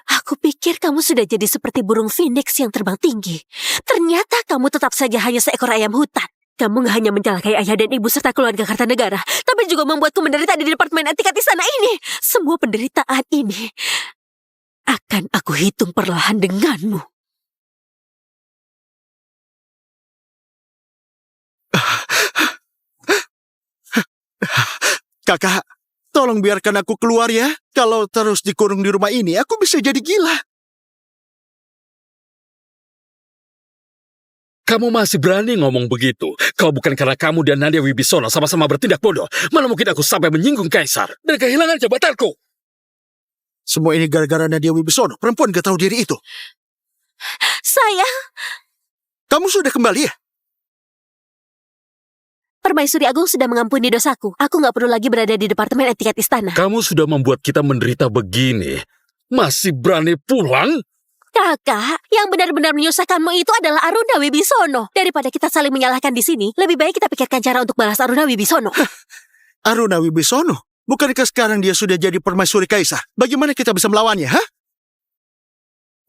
Speaker 4: aku pikir kamu sudah jadi seperti burung phoenix yang terbang tinggi. Ternyata kamu tetap saja hanya seekor ayam hutan. Kamu gak hanya mencelakai ayah dan ibu serta keluarga Kartanegara, tapi juga membuatku menderita di Departemen Etiket Istana ini. Semua penderitaan ini akan aku hitung perlahan denganmu.
Speaker 10: Kakak, tolong biarkan aku keluar ya. Kalau terus dikurung di rumah ini, aku bisa jadi gila.
Speaker 9: Kamu masih berani ngomong begitu? Kalau bukan karena kamu dan Nadia Wibisono sama-sama bertindak bodoh, mana mungkin aku sampai menyinggung Kaisar dan kehilangan jabatanku?
Speaker 10: Semua ini gara-gara Nadia Wibisono, perempuan gak tahu diri itu.
Speaker 4: Sayang,
Speaker 10: Kamu sudah kembali ya?
Speaker 4: Permaisuri Agung sudah mengampuni dosaku. Aku gak perlu lagi berada di Departemen Etiket Istana.
Speaker 9: Kamu sudah membuat kita menderita begini. Masih berani pulang?
Speaker 4: Kakak, yang benar-benar menyusahkanmu itu adalah Aruna Wibisono. Daripada kita saling menyalahkan di sini, lebih baik kita pikirkan cara untuk balas Aruna Wibisono.
Speaker 10: Aruna Wibisono? Bukankah sekarang dia sudah jadi permaisuri Kaisar? Bagaimana kita bisa melawannya, ha?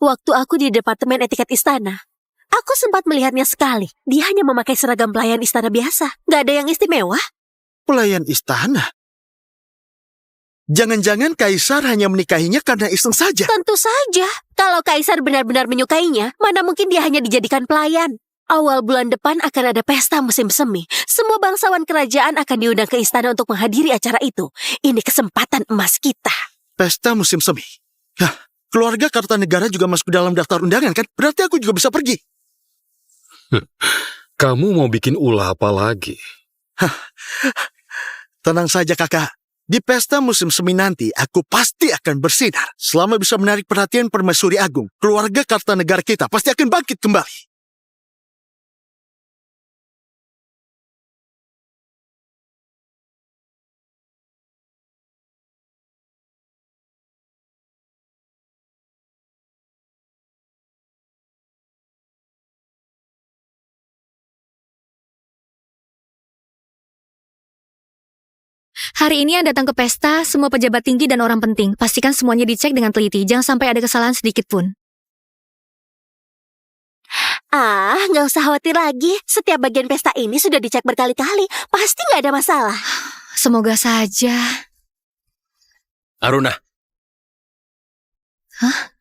Speaker 4: Waktu aku di Departemen Etiket Istana, aku sempat melihatnya sekali. Dia hanya memakai seragam pelayan istana biasa. Gak ada yang istimewa.
Speaker 10: Pelayan istana? Jangan-jangan Kaisar hanya menikahinya karena iseng saja.
Speaker 4: Tentu saja. Kalau Kaisar benar-benar menyukainya, mana mungkin dia hanya dijadikan pelayan. Awal bulan depan akan ada pesta musim semi. Semua bangsawan kerajaan akan diundang ke istana untuk menghadiri acara itu. Ini kesempatan emas kita.
Speaker 10: Pesta musim semi. Hah, keluarga Kartanegara juga masuk dalam daftar undangan kan? Berarti aku juga bisa pergi.
Speaker 9: Kamu mau bikin ulah apa lagi?
Speaker 10: Tenang saja kakak. Di pesta musim semi nanti, aku pasti akan bersinar. Selama bisa menarik perhatian Permaisuri Agung, keluarga Kartanegara kita pasti akan bangkit kembali.
Speaker 2: Hari ini yang datang ke pesta, semua pejabat tinggi dan orang penting. Pastikan semuanya dicek dengan teliti, jangan sampai ada kesalahan sedikit pun.
Speaker 4: Nggak usah khawatir lagi. Setiap bagian pesta ini sudah dicek berkali-kali. Pasti nggak ada masalah.
Speaker 2: Semoga saja.
Speaker 8: Aruna,
Speaker 2: Hah?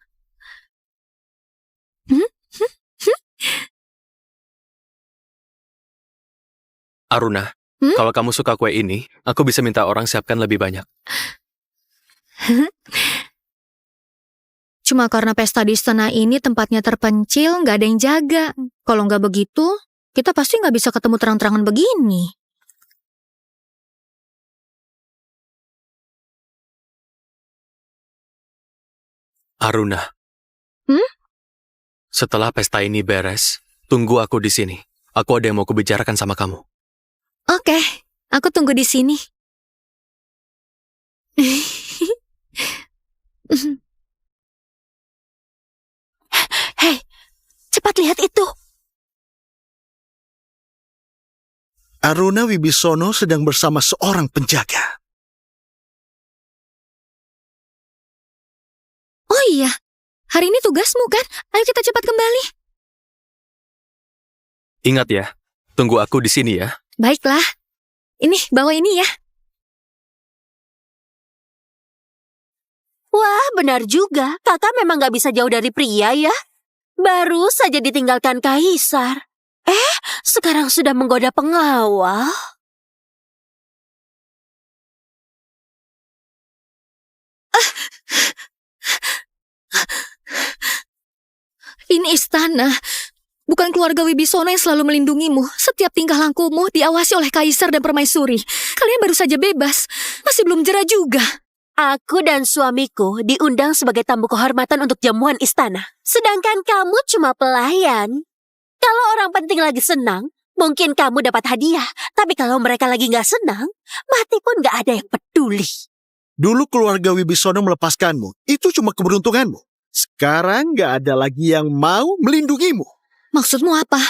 Speaker 8: Aruna,
Speaker 2: Hmm?
Speaker 8: kalau kamu suka kue ini, aku bisa minta orang siapkan lebih banyak.
Speaker 2: Cuma karena pesta di istana ini tempatnya terpencil, nggak ada yang jaga. Kalau nggak begitu, kita pasti nggak bisa ketemu terang-terangan begini.
Speaker 8: Aruna, setelah pesta ini beres, tunggu aku di sini. Aku ada yang mau kubicarakan sama kamu.
Speaker 2: Oke, aku tunggu di sini.
Speaker 4: Hei, cepat lihat itu.
Speaker 10: Aruna Wibisono sedang bersama seorang penjaga.
Speaker 2: Oh iya, hari ini tugasmu kan? Ayo kita cepat kembali.
Speaker 8: Ingat ya, tunggu aku di sini ya.
Speaker 2: Baiklah. Ini, bawa ini ya.
Speaker 4: Wah, benar juga. Kakak memang nggak bisa jauh dari pria ya. Baru saja ditinggalkan kaisar. Sekarang sudah menggoda pengawal.
Speaker 2: Ini istana. Bukan keluarga Wibisono yang selalu melindungimu. Setiap tingkah lakumu diawasi oleh kaisar dan permaisuri. Kalian baru saja bebas. Masih belum jera juga.
Speaker 4: Aku dan suamiku diundang sebagai tamu kehormatan untuk jamuan istana. Sedangkan kamu cuma pelayan. Kalau orang penting lagi senang, mungkin kamu dapat hadiah. Tapi kalau mereka lagi nggak senang, mati pun nggak ada yang peduli.
Speaker 10: Dulu keluarga Wibisono melepaskanmu. Itu cuma keberuntunganmu. Sekarang nggak ada lagi yang mau melindungimu.
Speaker 2: Maksudmu apa?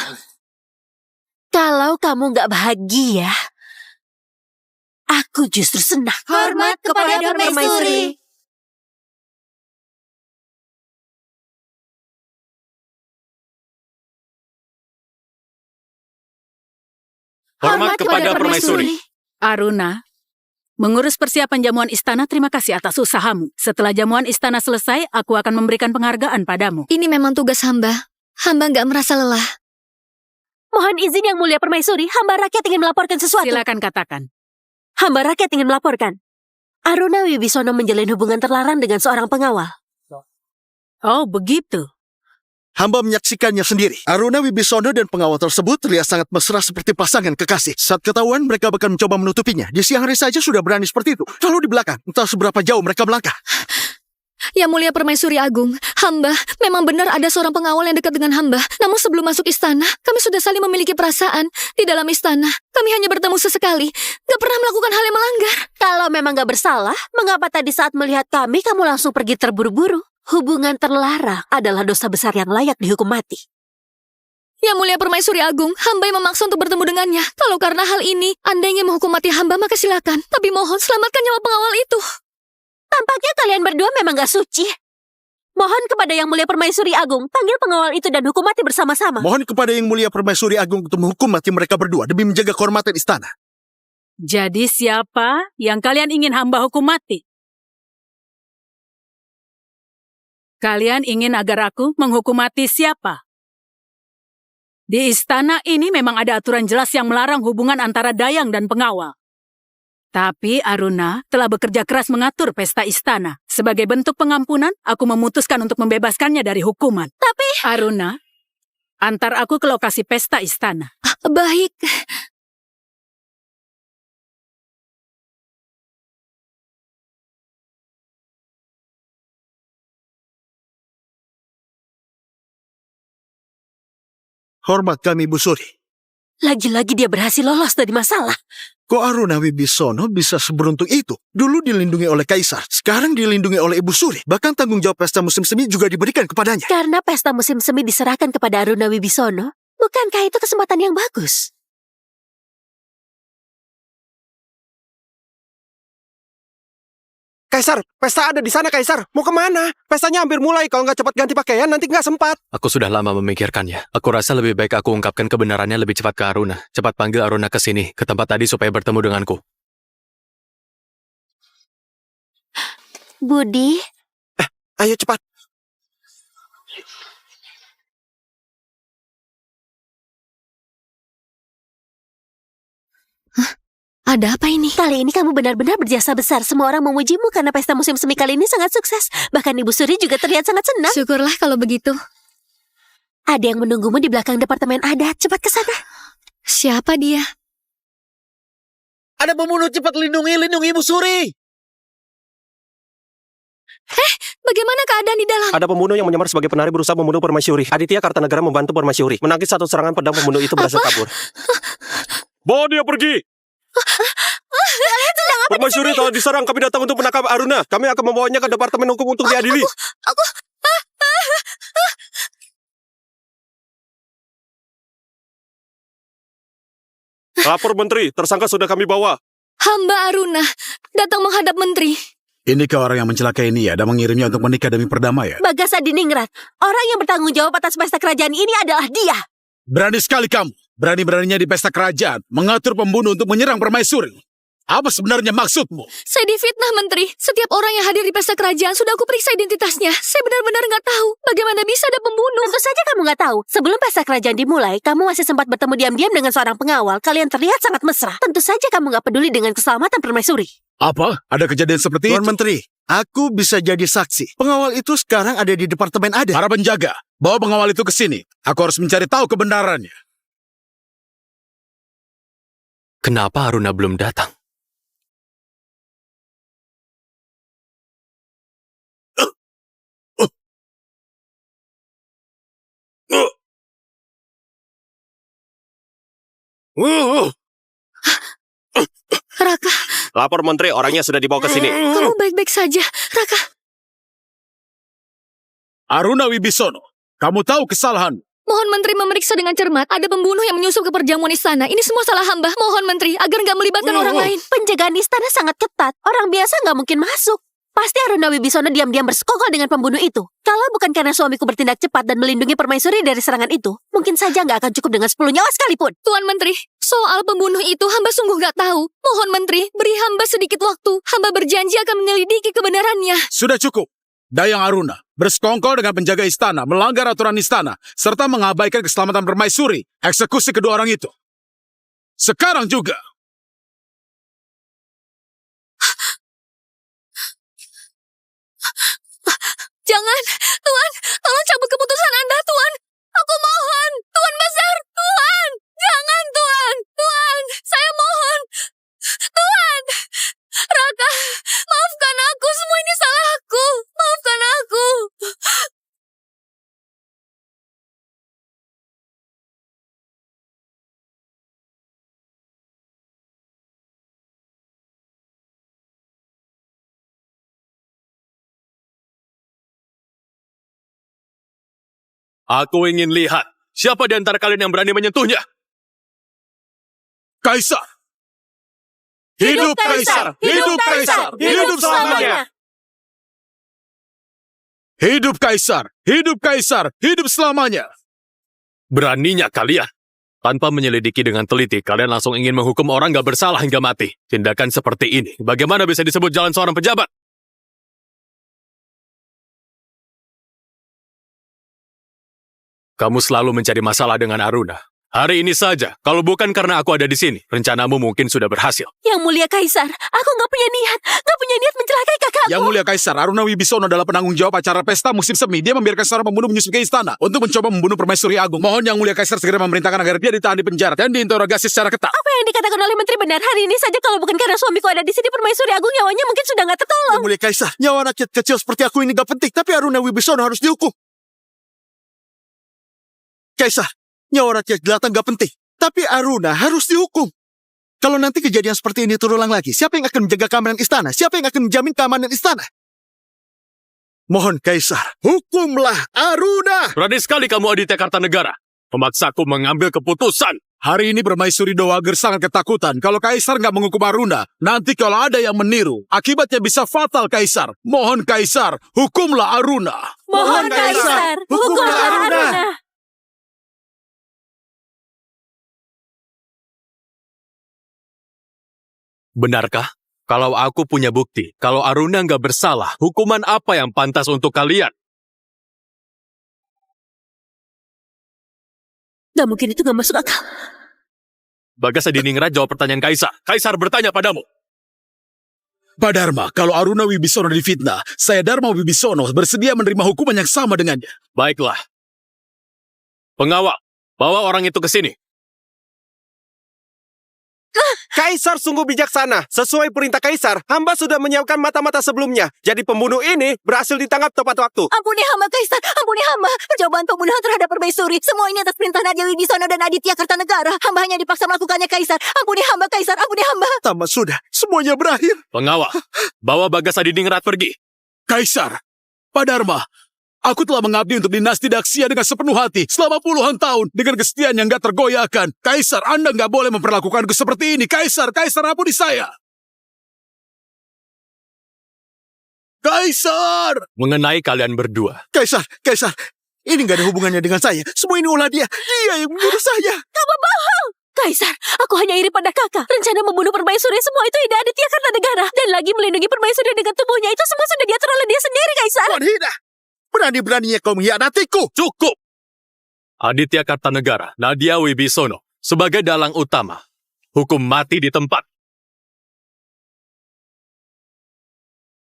Speaker 4: Kalau kamu nggak bahagia, aku justru senang.
Speaker 5: Hormat kepada permaisuri.
Speaker 8: Hormat kepada permaisuri.
Speaker 11: Aruna, mengurus persiapan jamuan istana, terima kasih atas usahamu. Setelah jamuan istana selesai, aku akan memberikan penghargaan padamu.
Speaker 2: Ini memang tugas hamba. Hamba nggak merasa lelah.
Speaker 4: Mohon izin yang mulia permaisuri, hamba rakyat ingin melaporkan sesuatu.
Speaker 11: Silakan katakan.
Speaker 4: Hamba rakyat ingin melaporkan. Aruna Wibisono menjalin hubungan terlarang dengan seorang pengawal.
Speaker 11: Oh, begitu.
Speaker 10: Hamba menyaksikannya sendiri. Aruna Wibisono dan pengawal tersebut terlihat sangat mesra seperti pasangan kekasih. Saat ketahuan, mereka bahkan mencoba menutupinya. Di siang hari saja sudah berani seperti itu. Lalu di belakang, entah seberapa jauh mereka melangkah.
Speaker 2: Ya mulia permaisuri agung, hamba memang benar ada seorang pengawal yang dekat dengan hamba. Namun sebelum masuk istana, kami sudah saling memiliki perasaan. Di dalam istana, kami hanya bertemu sesekali. Gak pernah melakukan hal yang melanggar.
Speaker 4: Kalau memang gak bersalah, mengapa tadi saat melihat kami, kamu langsung pergi terburu-buru? Hubungan terlarang adalah dosa besar yang layak dihukum mati.
Speaker 2: Ya mulia permaisuri agung, hamba yang memaksa untuk bertemu dengannya. Kalau karena hal ini, Anda ingin menghukum mati hamba, maka silakan. Tapi mohon selamatkan nyawa pengawal itu.
Speaker 4: Tampaknya kalian berdua memang gak suci. Mohon kepada yang mulia permaisuri agung, panggil pengawal itu dan hukum mati bersama-sama.
Speaker 10: Mohon kepada yang mulia permaisuri agung untuk menghukum mati mereka berdua demi menjaga kehormatan istana.
Speaker 11: Jadi siapa yang kalian ingin hamba hukum mati? Kalian ingin agar aku menghukum mati siapa? Di istana ini memang ada aturan jelas yang melarang hubungan antara dayang dan pengawal. Tapi Aruna telah bekerja keras mengatur pesta istana. Sebagai bentuk pengampunan, aku memutuskan untuk membebaskannya dari hukuman.
Speaker 5: Tapi...
Speaker 11: Aruna, antar aku ke lokasi pesta istana.
Speaker 2: Baik.
Speaker 10: Hormat kami, Bu Suri.
Speaker 4: Lagi-lagi dia berhasil lolos dari masalah.
Speaker 10: Kok Aruna Wibisono bisa seberuntung itu? Dulu dilindungi oleh Kaisar, sekarang dilindungi oleh Ibu Suri. Bahkan tanggung jawab pesta musim semi juga diberikan kepadanya.
Speaker 4: Karena pesta musim semi diserahkan kepada Aruna Wibisono, bukankah itu kesempatan yang bagus?
Speaker 6: Kaisar, pesta ada di sana, Kaisar. Mau kemana? Pestanya hampir mulai. Kalau nggak cepat ganti pakaian, nanti nggak sempat.
Speaker 1: Aku sudah lama memikirkannya. Aku rasa lebih baik aku ungkapkan kebenarannya lebih cepat ke Aruna. Cepat panggil Aruna ke sini, ke tempat tadi supaya bertemu denganku.
Speaker 4: Budi,
Speaker 6: Ayo cepat.
Speaker 2: Ada apa ini?
Speaker 4: kali ini kamu benar-benar berjasa besar. Semua orang memujimu karena pesta musim semi kali ini sangat sukses. Bahkan Ibu Suri juga terlihat sangat senang.
Speaker 2: Syukurlah kalau begitu.
Speaker 4: Ada yang menunggumu di belakang departemen adat. Cepat ke sana.
Speaker 2: Siapa dia?
Speaker 12: Ada pembunuh, cepat lindungi Ibu Suri.
Speaker 2: Bagaimana keadaan di dalam?
Speaker 6: Ada pembunuh yang menyamar sebagai penari berusaha membunuh Permaisuri. Aditya Kartanegara membantu Permaisuri. Menangkis satu serangan pedang pembunuh itu berhasil kabur. Bawa dia pergi! Permaisuri telah diserang. Kami datang untuk menangkap Aruna. Kami akan membawanya ke Departemen Hukum untuk diadili. Lapor Menteri, tersangka sudah kami bawa.
Speaker 2: Hamba Aruna datang menghadap menteri.
Speaker 3: Inikah orang yang mencelakai Nia dan mengirimnya untuk menikah demi perdamaian?
Speaker 4: Bagas Adiningrat, orang yang bertanggung jawab atas pesta kerajaan ini adalah dia.
Speaker 3: Berani sekali kamu. Berani-beraninya di pesta kerajaan mengatur pembunuh untuk menyerang Permaisuri. Apa sebenarnya maksudmu?
Speaker 2: Saya difitnah, Menteri. Setiap orang yang hadir di pesta kerajaan sudah aku periksa identitasnya. Saya benar-benar nggak tahu bagaimana bisa ada pembunuh.
Speaker 4: Tentu saja kamu nggak tahu. Sebelum pesta kerajaan dimulai, kamu masih sempat bertemu diam-diam dengan seorang pengawal. Kalian terlihat sangat mesra. Tentu saja kamu nggak peduli dengan keselamatan Permaisuri.
Speaker 3: Apa? Ada kejadian seperti
Speaker 10: Tuan
Speaker 3: itu?
Speaker 10: Menteri, aku bisa jadi saksi. Pengawal itu sekarang ada di Departemen Adat.
Speaker 3: Para penjaga, bawa pengawal itu ke sini. Aku harus mencari tahu kebenarannya.
Speaker 1: Kenapa Aruna belum datang?
Speaker 2: Raka,
Speaker 6: Lapor Menteri, orangnya sudah dibawa ke sini.
Speaker 2: kamu baik-baik saja. Raka,
Speaker 3: Aruna Wibisono, kamu tahu kesalahan.
Speaker 2: mohon Menteri memeriksa dengan cermat. Ada pembunuh yang menyusup ke perjamuan istana. Ini semua salah hamba. Mohon Menteri agar nggak melibatkan orang lain.
Speaker 4: Penjagaan istana sangat ketat. Orang biasa nggak mungkin masuk. Pasti Aruna Wibisono diam-diam bersekongkol dengan pembunuh itu. Kalau bukan karena suamiku bertindak cepat dan melindungi Permaisuri dari serangan itu, mungkin saja nggak akan cukup dengan 10 nyawa sekalipun.
Speaker 2: Tuan Menteri, soal pembunuh itu hamba sungguh nggak tahu. Mohon Menteri, beri hamba sedikit waktu. Hamba berjanji akan menyelidiki kebenarannya.
Speaker 3: Sudah cukup. Dayang Aruna bersekongkol dengan penjaga istana, melanggar aturan istana, serta mengabaikan keselamatan Permaisuri. Eksekusi kedua orang itu. Sekarang juga.
Speaker 2: Jangan, Tuan, tolong cabut keputusan Anda, Tuan. Aku mohon, Tuan besar, Tuan. Jangan, Tuan, Tuan, saya mohon. Tuan, Raka, maafkan aku, semua ini salah aku. Maafkan aku.
Speaker 1: Aku ingin lihat siapa di antara kalian yang berani menyentuhnya.
Speaker 3: Kaisar! Hidup Kaisar! Hidup Kaisar! Hidup selamanya! Hidup Kaisar! Hidup Kaisar! Hidup selamanya!
Speaker 1: Beraninya kalian. Tanpa menyelidiki dengan teliti, kalian langsung ingin menghukum orang gak bersalah hingga mati. Tindakan seperti ini, bagaimana bisa disebut jalan seorang pejabat? Kamu selalu mencari masalah dengan Aruna. Hari ini saja, kalau bukan karena aku ada di sini, rencanamu mungkin sudah berhasil.
Speaker 4: Yang mulia Kaisar, aku nggak punya niat mencelakai kakakku.
Speaker 3: Yang mulia Kaisar, Aruna Wibisono adalah penanggung jawab acara pesta musim semi. Dia membiarkan seorang pembunuh menyusup ke istana untuk mencoba membunuh Permaisuri Agung. Mohon Yang mulia Kaisar segera memerintahkan agar dia ditahan di penjara dan diinterogasi secara ketat.
Speaker 4: Apa yang dikatakan oleh Menteri benar? Hari ini saja kalau bukan karena suamiku ada di sini, Permaisuri Agung nyawanya mungkin sudah nggak tertolong.
Speaker 10: Yang mulia Kaisar, nyawa rakyat kecil seperti aku ini gak penting, tapi Aruna Wibisono harus dihukum. Kaisar, nyawa rakyat jelata gak penting, tapi Aruna harus dihukum. Kalau nanti kejadian seperti ini terulang lagi, siapa yang akan menjaga keamanan istana? Siapa yang akan menjamin keamanan istana? Mohon Kaisar, hukumlah Aruna!
Speaker 1: Berani sekali kamu Aditya Kartanegara. Memaksaku mengambil keputusan.
Speaker 3: Hari ini Permaisuri Dowager sangat ketakutan. Kalau Kaisar nggak menghukum Aruna, nanti kalau ada yang meniru, akibatnya bisa fatal, Kaisar. Mohon Kaisar, hukumlah Aruna.
Speaker 4: Mohon Kaisar, hukumlah Aruna.
Speaker 1: Benarkah? Kalau aku punya bukti, kalau Aruna nggak bersalah, hukuman apa yang pantas untuk kalian?
Speaker 4: Gak mungkin, itu gak masuk akal.
Speaker 1: Bagas Adiningrat jawab pertanyaan Kaisar. Kaisar bertanya padamu.
Speaker 3: Pak Dharma, kalau Aruna Wibisono difitnah, saya Dharma Wibisono bersedia menerima hukuman yang sama dengannya.
Speaker 1: Baiklah. Pengawal, bawa orang itu ke sini.
Speaker 6: Kaisar sungguh bijaksana. Sesuai perintah Kaisar, hamba sudah menyiapkan mata-mata sebelumnya. Jadi pembunuh ini berhasil ditangkap tepat waktu.
Speaker 4: Ampuni hamba, Kaisar, ampuni hamba. Percobaan pembunuhan terhadap Permaisuri. Semua ini atas perintah Nadia Wibisono dan Aditya Kartanegara. Hamba hanya dipaksa melakukannya, Kaisar. Ampuni hamba, Kaisar, ampuni hamba.
Speaker 10: Tamat sudah, semuanya berakhir.
Speaker 1: Pengawal, bawa Bagas Adiningrat pergi.
Speaker 3: Kaisar, Pak Dharma, aku telah mengabdi untuk dinasti Daksia dengan sepenuh hati selama puluhan tahun dengan kesetiaan yang gak tergoyahkan. Kaisar, Anda gak boleh memperlakukanku seperti ini. Kaisar, ampuni saya. Kaisar!
Speaker 1: Mengenai kalian berdua.
Speaker 10: Kaisar, ini gak ada hubungannya dengan saya. Semua ini ulah dia. Dia yang menyuruh saya.
Speaker 4: Kamu bohong! Kaisar, aku hanya iri pada kakak. Rencana membunuh Permaisuri semua itu ide Aditya Kartanegara. Dan lagi melindungi Permaisuri dengan tubuhnya itu semua sudah diatur oleh dia sendiri, Kaisar.
Speaker 10: Wanhina, berani-beraninya kau mengkhianatiku.
Speaker 1: Cukup! Aditya Kartanegara, Nadia Wibisono, sebagai dalang utama, hukum mati di tempat.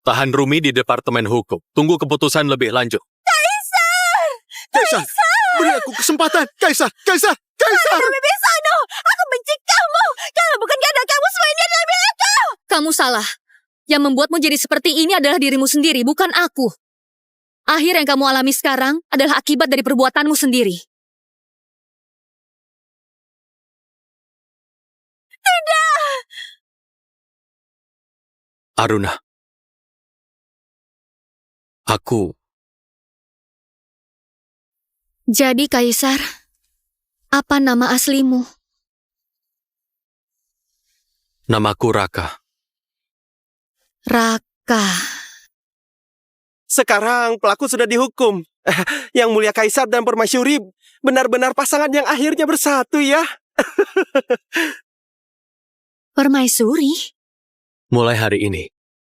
Speaker 1: Tahan Rumi di Departemen Hukum. Tunggu keputusan lebih lanjut.
Speaker 10: Kaisar, beri aku kesempatan. Kaisar.
Speaker 4: Wibisono, aku benci kamu. Kalau bukan karena kamu, semua ini adalah milik kau.
Speaker 2: Kamu salah. Yang membuatmu jadi seperti ini adalah dirimu sendiri, bukan aku. Akhir yang kamu alami sekarang adalah akibat dari perbuatanmu sendiri.
Speaker 4: Tidak.
Speaker 1: Aruna. Aku.
Speaker 2: Jadi Kaisar, apa nama aslimu?
Speaker 1: Namaku Raka.
Speaker 2: Raka.
Speaker 6: Sekarang pelaku sudah dihukum. Yang mulia Kaisar dan Permaisuri benar-benar pasangan yang akhirnya bersatu ya.
Speaker 2: Permaisuri?
Speaker 1: Mulai hari ini,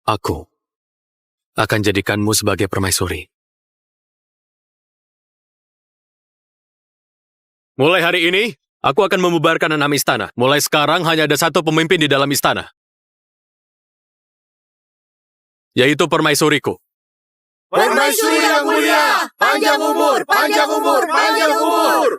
Speaker 1: aku akan jadikanmu sebagai permaisuri. Mulai hari ini, aku akan membubarkan 6 istana. Mulai sekarang hanya ada satu pemimpin di dalam istana. Yaitu permaisuriku.
Speaker 12: Permaisuri yang mulia, panjang umur, panjang umur, panjang umur.